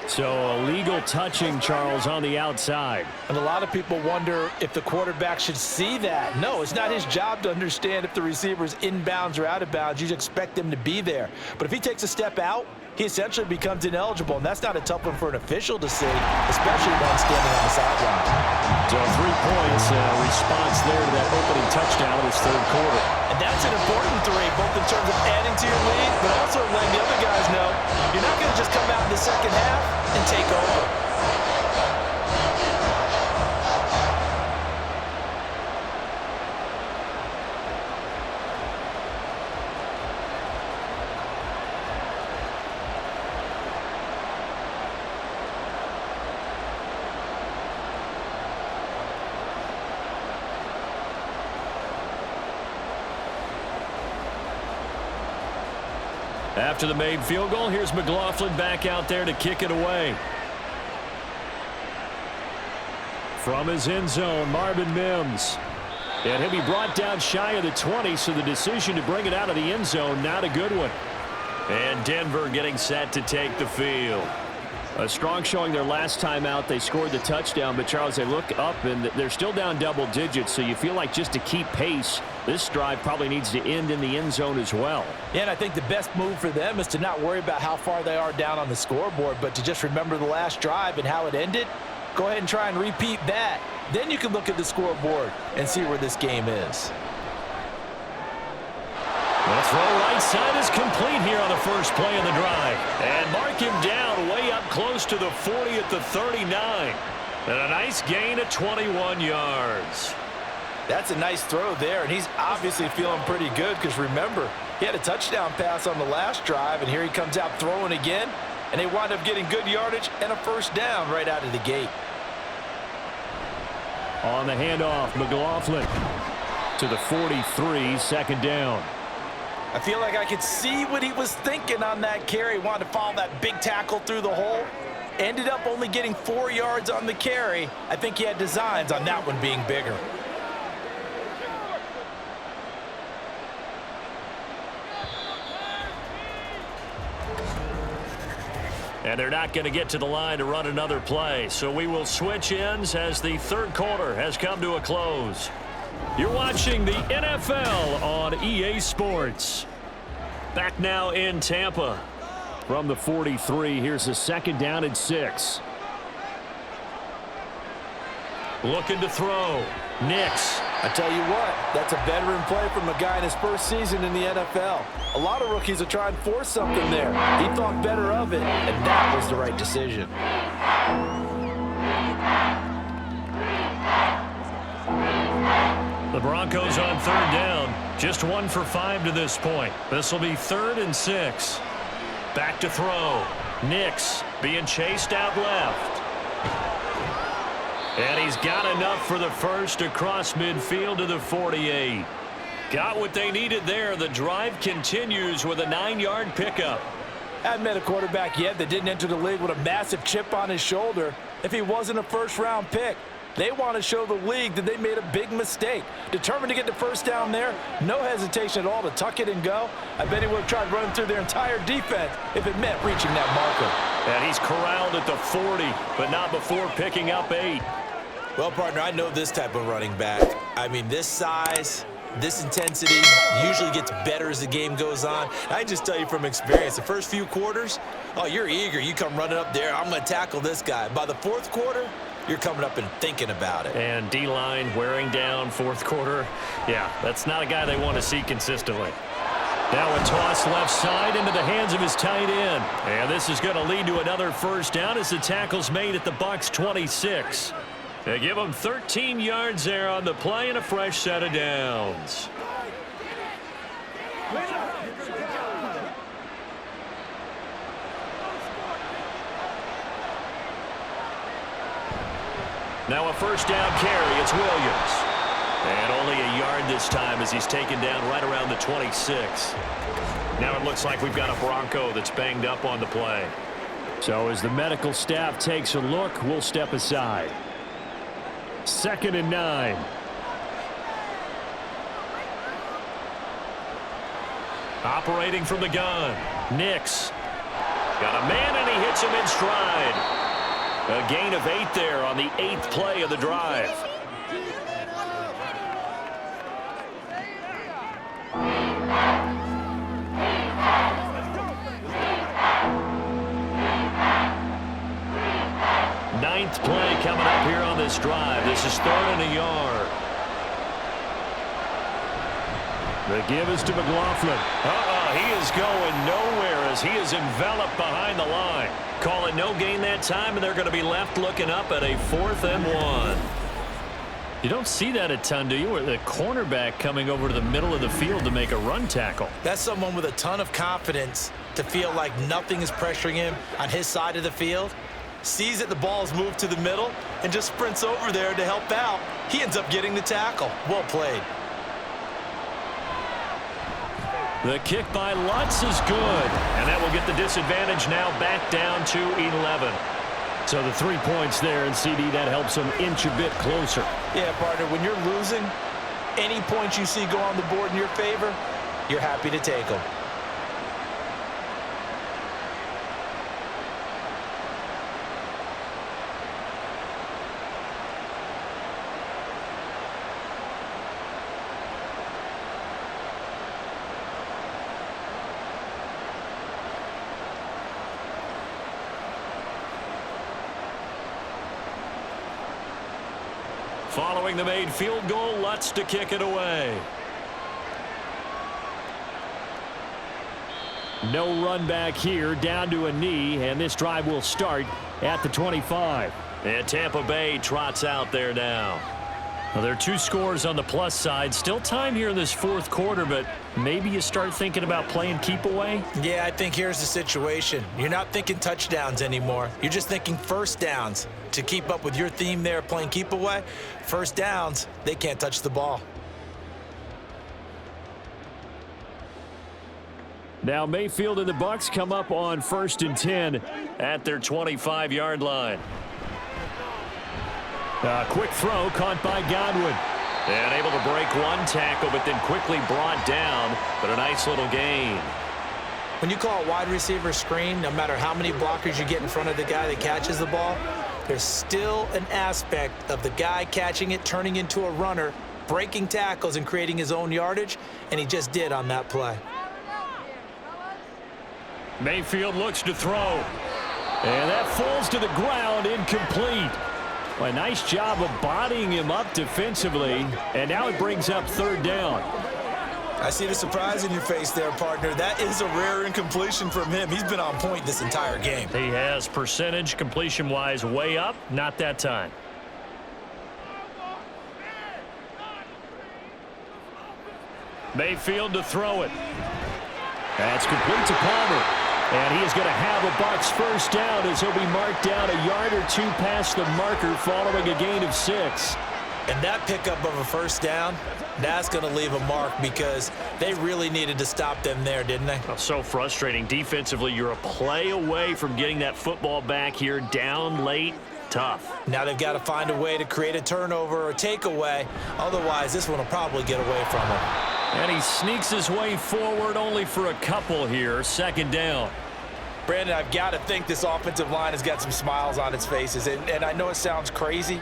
So illegal touching, Charles, on the outside. And a lot of people wonder if the quarterback should see that. No, it's not his job to understand if the receiver is inbounds or out of bounds. You just expect him to be there. But if he takes a step out, he essentially becomes ineligible, and that's not a tough one for an official to see, especially one standing on the sideline. So 3 points, response there to that opening touchdown in this 3rd quarter. And that's an important 3, both in terms of adding to your lead, but also letting the other guys know you're not going to just come out in the 2nd half and take over. After the made field goal, here's McLaughlin back out there to kick it away. From his end zone, Marvin Mims. And he'll be brought down shy of the 20, so the decision to bring it out of the end zone, not a good one. And Denver getting set to take the field. A strong showing their last time out. They scored the touchdown, but Charles, they look up and they're still down double digits, so you feel like just to keep pace, this drive probably needs to end in the end zone as well. Yeah, and I think the best move for them is to not worry about how far they are down on the scoreboard, but to just remember the last drive and how it ended. Go ahead and try and repeat that. Then you can look at the scoreboard and see where this game is. The throw right side is complete here on the first play of the drive. And mark him down way up close to the 40 at the 39. And a nice gain of 21 yards. That's a nice throw there, and he's obviously feeling pretty good because, remember, he had a touchdown pass on the last drive, and here he comes out throwing again, and they wind up getting good yardage and a first down right out of the gate. On the handoff, McLaughlin to the 43, 2nd down. I feel like I could see what he was thinking on that carry. Wanted to follow that big tackle through the hole. Ended up only getting 4 yards on the carry. I think he had designs on that one being bigger. And they're not going to get to the line to run another play. So we will switch ends as the 3rd quarter has come to a close. You're watching the NFL on EA Sports. Back now in Tampa. From the 43, here's a 2nd down and 6. Looking to throw. Nix. I tell you what, that's a veteran play from a guy in his first season in the NFL. A lot of rookies are trying to force something there. He thought better of it, and that was the right decision. The Broncos on 3rd down. Just 1 for 5 to this point. This will be 3rd and 6. Back to throw. Nix being chased out left. And he's got enough for the first across midfield to the 48. Got what they needed there. The drive continues with a 9-yard pickup. I haven't met a quarterback yet that didn't enter the league with a massive chip on his shoulder if he wasn't a first-round pick. They want to show the league that they made a big mistake. Determined to get the first down there, no hesitation at all to tuck it and go. I bet he would have tried running through their entire defense if it meant reaching that marker. And he's corralled at the 40, but not before picking up 8. Well, partner, I know this type of running back. I mean, this size, this intensity usually gets better as the game goes on. I can just tell you from experience, the first few quarters, oh, you're eager. You come running up there, I'm going to tackle this guy. By the 4th quarter, you're coming up and thinking about it. And D-line wearing down fourth quarter. Yeah, that's not a guy they want to see consistently. Now a toss left side into the hands of his tight end. And this is going to lead to another first down as the tackle's made at the Bucs 26. They give him 13 yards there on the play and a fresh set of downs. Now a first down carry. It's Williams. And only a yard this time as he's taken down right around the 26. Now it looks like we've got a Bronco that's banged up on the play. So as the medical staff takes a look, we'll step aside. 2nd and 9. Operating from the gun. Nix. Got a man and he hits him in stride. A gain of 8 there on the 8th play of the drive. Ninth play coming up here on this drive. This is 3rd and a yard. The give is to McLaughlin. He is going nowhere as he is enveloped behind the line. Call it no gain that time, and they're going to be left looking up at a 4th and 1. You don't see that a ton, do you? Where the cornerback coming over to the middle of the field to make a run tackle. That's someone with a ton of confidence to feel like nothing is pressuring him on his side of the field. Sees that the ball is moved to the middle and just sprints over there to help out. He ends up getting the tackle. Well played. The kick by Lutz is good, and that will get the disadvantage now back down to 11. So the 3 points there, and CD, that helps them inch a bit closer. Yeah, partner, when you're losing, any points you see go on the board in your favor, you're happy to take them. Following the made field goal, Lutz to kick it away. No run back here, down to a knee, and this drive will start at the 25. And Tampa Bay trots out there now. Well, there are 2 scores on the plus side. Still time here in this 4th quarter, but maybe you start thinking about playing keep away? Yeah, I think here's the situation. You're not thinking touchdowns anymore. You're just thinking first downs. To keep up with your theme there, playing keep away, first downs, they can't touch the ball. Now Mayfield and the Bucs come up on 1st and 10 at their 25-yard line. A quick throw caught by Godwin. And able to break one tackle, but then quickly brought down, but a nice little gain. When you call a wide receiver screen, no matter how many blockers you get in front of the guy that catches the ball, there's still an aspect of the guy catching it, turning into a runner, breaking tackles and creating his own yardage, and he just did on that play. Mayfield looks to throw. And that falls to the ground, incomplete. Well, a nice job of bodying him up defensively, and now it brings up 3rd down. I see the surprise in your face there, partner. That is a rare incompletion from him. He's been on point this entire game. He has percentage completion-wise way up, not that time. Mayfield to throw it. That's complete to Palmer. And he is going to have a Bucs first down as he'll be marked down a yard or 2 past the marker following a gain of 6. And that pickup of a first down, that's going to leave a mark because they really needed to stop them there, didn't they? Oh, so frustrating. Defensively, you're a play away from getting that football back here down late. Tough. Now they've got to find a way to create a turnover or takeaway. Otherwise, this one will probably get away from him. And he sneaks his way forward only for a couple here. 2nd down. Brandon, I've got to think this offensive line has got some smiles on its faces. And I know it sounds crazy,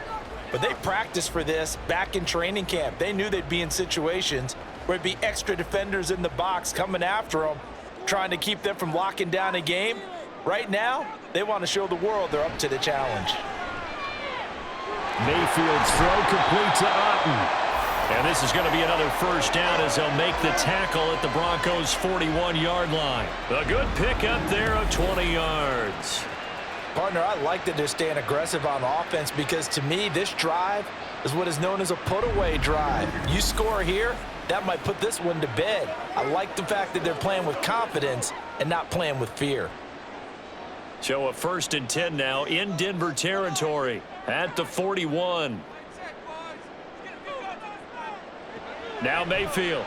but they practiced for this back in training camp. They knew they'd be in situations where it'd be extra defenders in the box coming after them, trying to keep them from locking down a game. Right now, they want to show the world they're up to the challenge. Mayfield's throw complete to Otten. And this is going to be another first down as they'll make the tackle at the Broncos' 41-yard line. A good pickup there of 20 yards. Partner, I like that they're staying aggressive on offense because to me, this drive is what is known as a put-away drive. You score here, that might put this one to bed. I like the fact that they're playing with confidence and not playing with fear. So a 1st and 10 now in Denver territory at the 41. Now Mayfield.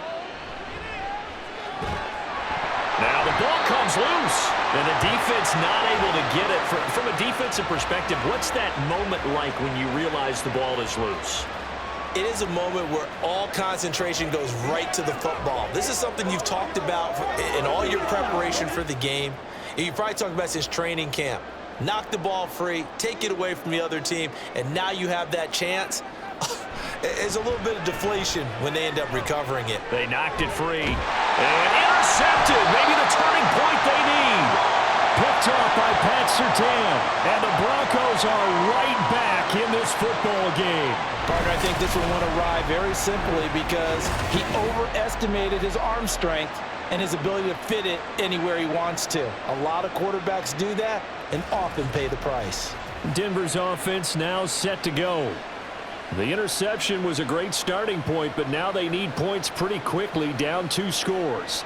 Now the ball comes loose. And the defense not able to get it. From a defensive perspective, what's that moment like when you realize the ball is loose? It is a moment where all concentration goes right to the football. This is something you've talked about in all your preparation for the game. You probably talked about since training camp. Knock the ball free, take it away from the other team, and now you have that chance. It's a little bit of deflation when they end up recovering it. They knocked it free. And intercepted. Maybe the turning point they need. Picked off by Pat Surtain. And the Broncos are right back in this football game. Partner, I think this one went awry very simply because he overestimated his arm strength and his ability to fit it anywhere he wants to. A lot of quarterbacks do that and often pay the price. Denver's offense now set to go. The interception was a great starting point, but now they need points pretty quickly, down 2 scores.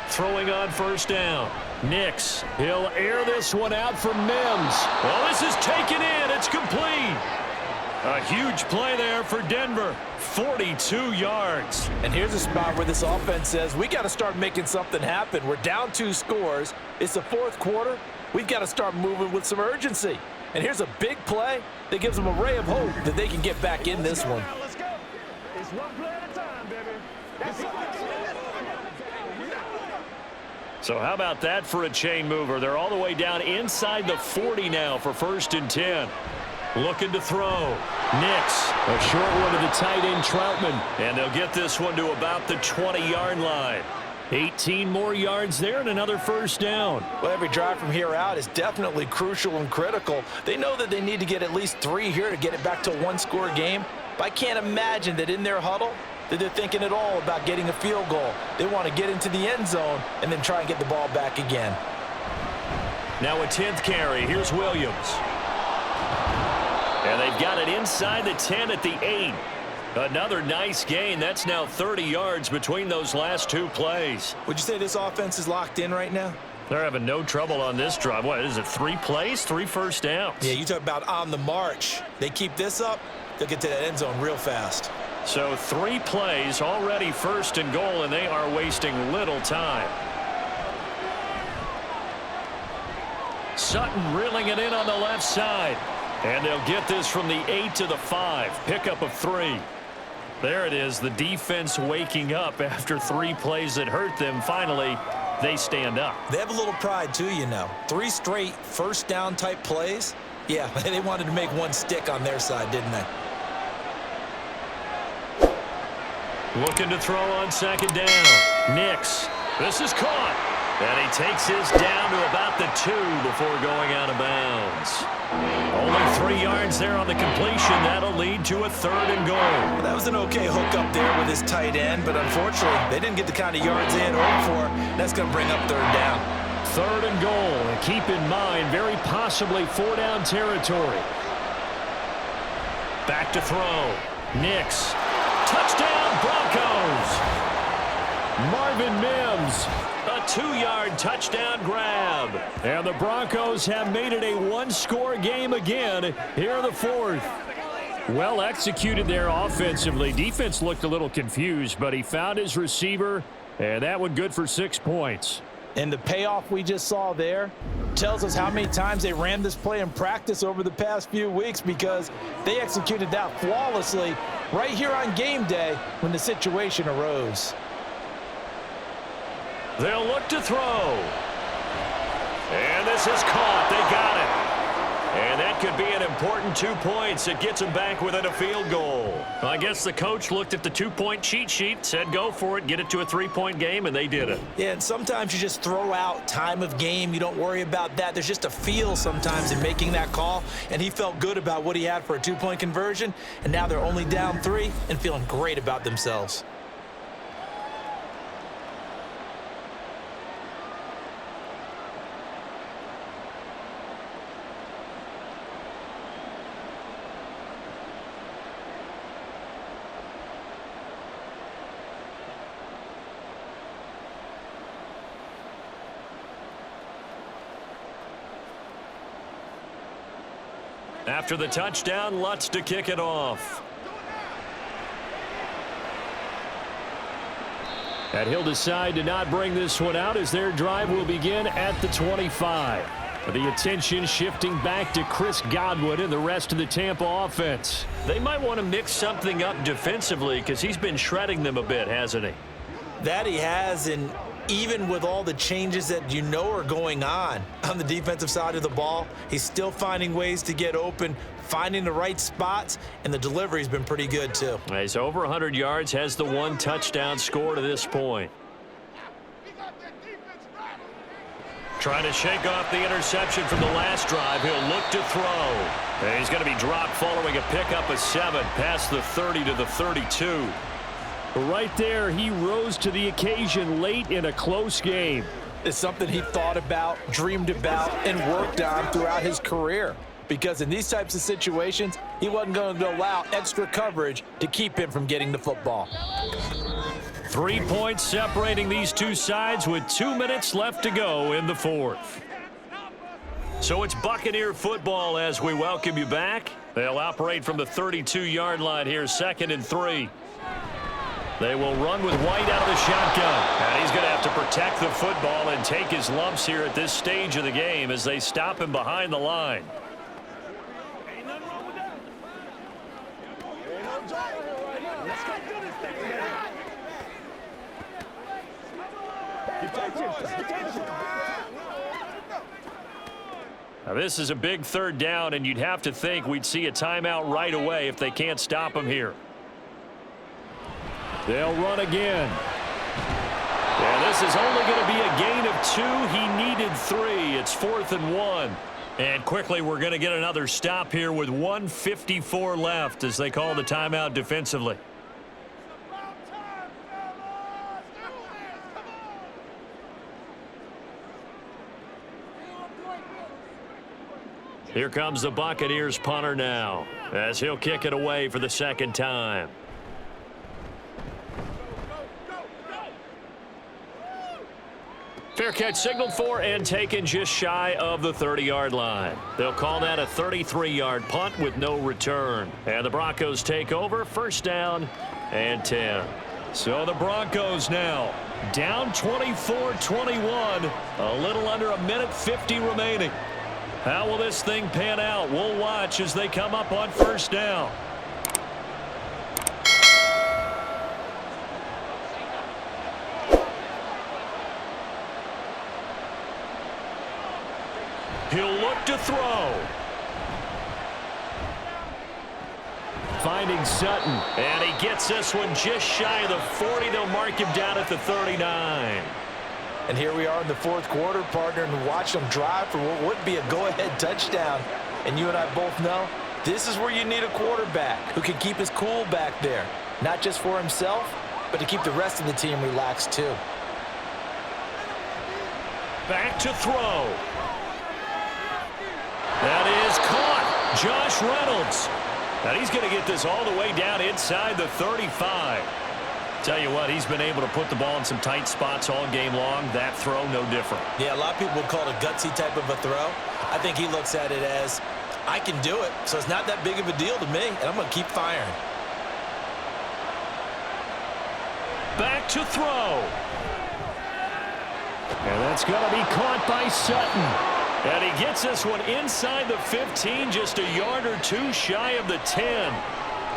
Throwing on 1st down. Nix. He'll air this one out for Mims. Well, this is taken in. It's complete. A huge play there for Denver. 42 yards. And here's a spot where this offense says, we got to start making something happen. We're down 2 scores. It's the 4th quarter. We've got to start moving with some urgency. And here's a big play that gives them a ray of hope that they can get back in this one. Let's go. It's one play at a time, baby. That's it. So how about that for a chain mover? They're all the way down inside the 40 now for 1st and 10. Looking to throw. Nix. A short one to the tight end, Troutman. And they'll get this one to about the 20-yard line. 18 more yards there and another 1st down. Well, every drive from here out is definitely crucial and critical. They know that they need to get at least 3 here to get it back to a 1-score game. But I can't imagine that in their huddle that they're thinking at all about getting a field goal. They want to get into the end zone and then try and get the ball back again. Now a 10th carry. Here's Williams. And they've got it inside the 10 at the 8. Another nice gain. That's now 30 yards between those last 2 plays. Would you say this offense is locked in right now? They're having no trouble on this drive. What is it, 3 plays, 3 first downs? Yeah, you talk about on the march. They keep this up, they'll get to that end zone real fast. So 3 plays, already 1st and goal, and they are wasting little time. Sutton reeling it in on the left side. And they'll get this from the 8 to the 5. Pickup of 3. There it is, the defense waking up after 3 plays that hurt them. Finally, they stand up. They have a little pride, too, you know. 3 straight first down type plays. Yeah, they wanted to make one stick on their side, didn't they? Looking to throw on 2nd down. Nix. This is caught. And he takes his down to about the 2 before going out of bounds. Only 3 yards there on the completion. That'll lead to a 3rd and goal. That was an okay hook up there with his tight end, but unfortunately, they didn't get the kind of yards they had hoped for. That's going to bring up 3rd down. 3rd and goal. And keep in mind, very possibly 4-down territory. Back to throw. Nix. Touchdown, Broncos. Marvin Mims. A 2-yard touchdown grab. And the Broncos have made it a 1-score game again here in the 4th. Well executed there offensively. Defense looked a little confused, but he found his receiver, and that one good for 6 points. And the payoff we just saw there tells us how many times they ran this play in practice over the past few weeks, because they executed that flawlessly right here on game day when the situation arose. They'll look to throw. And this is caught. They got it. And that could be an important 2 points. It gets them back within a field goal. I guess the coach looked at the 2-point cheat sheet, said go for it, get it to a 3-point game, and they did it. Yeah, and sometimes you just throw out time of game. You don't worry about that. There's just a feel sometimes in making that call, and he felt good about what he had for a 2-point conversion, and now they're only down 3 and feeling great about themselves. After the touchdown, Lutz to kick it off. And he'll decide to not bring this one out as their drive will begin at the 25. The attention shifting back to Chris Godwin and the rest of the Tampa offense. They might want to mix something up defensively because he's been shredding them a bit, hasn't he? That he has, and even with all the changes that you know are going on the defensive side of the ball, he's still finding ways to get open, finding the right spots, and the delivery's been pretty good too. He's over 100 yards, has the 1 touchdown score to this point. Trying to shake off the interception from the last drive. He'll look to throw. And he's going to be dropped following a pickup of 7 past the 30 to the 32. Right there, he rose to the occasion late in a close game. It's something he thought about, dreamed about, and worked on throughout his career. Because in these types of situations, he wasn't going to allow extra coverage to keep him from getting the football. 3 points separating these two sides with 2 minutes left to go in the fourth. So it's Buccaneer football as we welcome you back. They'll operate from the 32-yard line here, 2nd and 3. They will run with White out of the shotgun. And he's going to have to protect the football and take his lumps here at this stage of the game as they stop him behind the line. Now this is a big 3rd down, and you'd have to think we'd see a timeout right away if they can't stop him here. They'll run again. And this is only going to be a gain of 2. He needed 3. It's 4th and 1. And quickly we're going to get another stop here with 1:54 left as they call the timeout defensively. Here comes the Buccaneers punter now as he'll kick it away for the 2nd time. Fair catch signaled for and taken just shy of the 30-yard line. They'll call that a 33-yard punt with no return. And the Broncos take over, 1st down and 10. So the Broncos now down 24-21, a little under 1:50 remaining. How will this thing pan out? We'll watch as they come up on 1st down. He'll look to throw. Finding Sutton. And he gets this one just shy of the 40. They'll mark him down at the 39. And here we are in the 4th quarter, partner, and watch them drive for what would be a go-ahead touchdown. And you and I both know this is where you need a quarterback who can keep his cool back there. Not just for himself, but to keep the rest of the team relaxed too. Back to throw. That is caught. Josh Reynolds. And he's going to get this all the way down inside the 35. Tell you what, he's been able to put the ball in some tight spots all game long. That throw, no different. Yeah, a lot of people would call it a gutsy type of a throw. I think he looks at it as, I can do it, so it's not that big of a deal to me, and I'm going to keep firing. Back to throw. And that's going to be caught by Sutton. And he gets this one inside the 15, just a yard or 2 shy of the 10.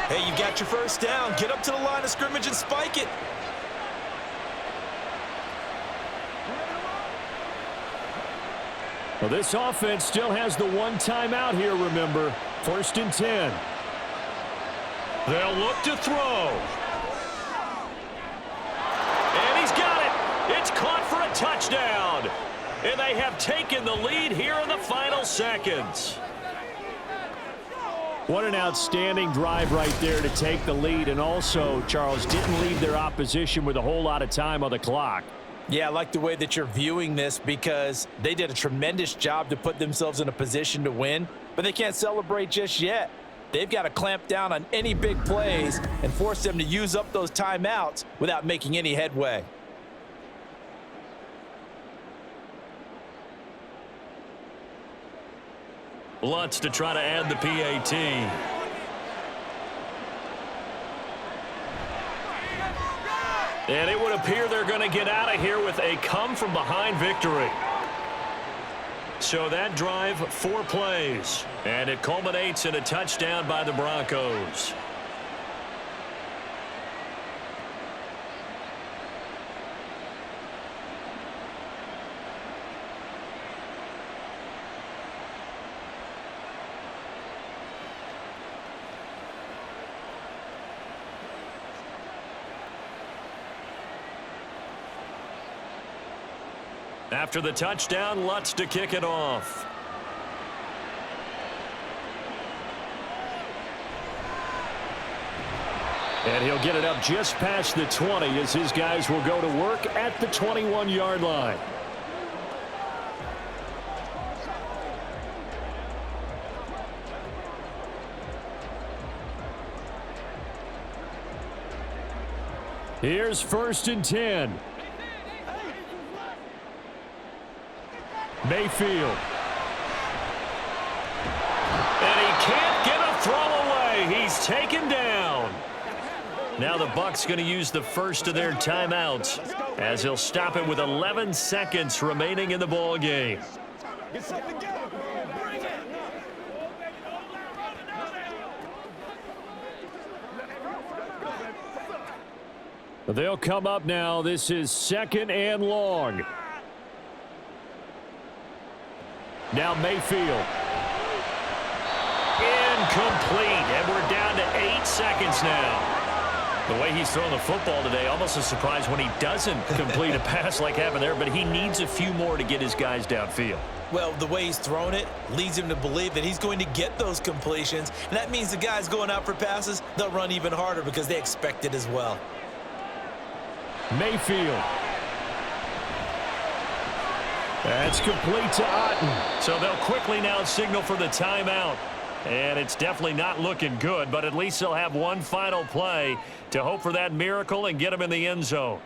Hey, you got your 1st down. Get up to the line of scrimmage and spike it. Well, this offense still has the one timeout here, remember. 1st and 10. They'll look to throw. And he's got it. It's caught for a touchdown. And they have taken the lead here in the final seconds. What an outstanding drive right there to take the lead. And also, Charles, didn't leave their opposition with a whole lot of time on the clock. Yeah, I like the way that you're viewing this because they did a tremendous job to put themselves in a position to win, but they can't celebrate just yet. They've got to clamp down on any big plays and force them to use up those timeouts without making any headway. Lutz to try to add the PAT. And it would appear they're going to get out of here with a come-from-behind victory. So that drive, 4 plays. And it culminates in a touchdown by the Broncos. After the touchdown, Lutz to kick it off. And he'll get it up just past the 20 as his guys will go to work at the 21-yard line. Here's 1st and 10. Mayfield. And he can't get a throw away. He's taken down. Now the Bucs going to use the first of their timeouts as he'll stop it with 11 seconds remaining in the ball game. They'll come up now. This is 2nd and long. Now Mayfield. Incomplete. And we're down to 8 seconds now. The way he's throwing the football today, almost a surprise when he doesn't complete a pass like happened there, but he needs a few more to get his guys downfield. Well, the way he's thrown it leads him to believe that he's going to get those completions, and that means the guys going out for passes, they'll run even harder because they expect it as well. Mayfield. That's complete to Otten. So they'll quickly now signal for the timeout. And it's definitely not looking good, but at least they'll have one final play to hope for that miracle and get them in the end zone.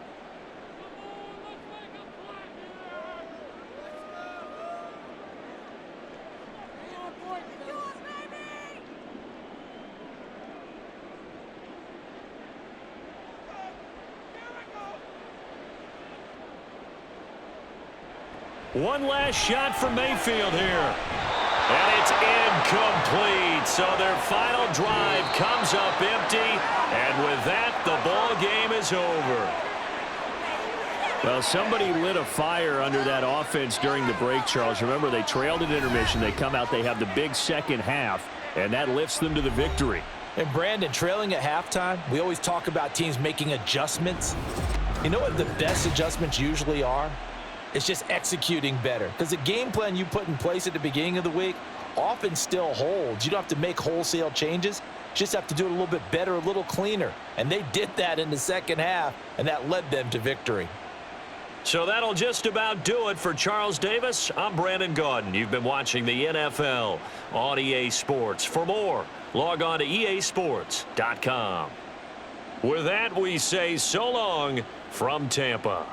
One last shot for Mayfield here. And it's incomplete. So their final drive comes up empty. And with that, the ball game is over. Well, somebody lit a fire under that offense during the break, Charles. Remember, they trailed at intermission. They come out, they have the big second half, and that lifts them to the victory. And Brandon, trailing at halftime, we always talk about teams making adjustments. You know what the best adjustments usually are? It's just executing better. Because the game plan you put in place at the beginning of the week often still holds. You don't have to make wholesale changes. You just have to do it a little bit better, a little cleaner. And they did that in the second half, and that led them to victory. So that'll just about do it for Charles Davis. I'm Brandon Gaudin. You've been watching the NFL on EA Sports. For more, log on to easports.com. With that, we say so long from Tampa.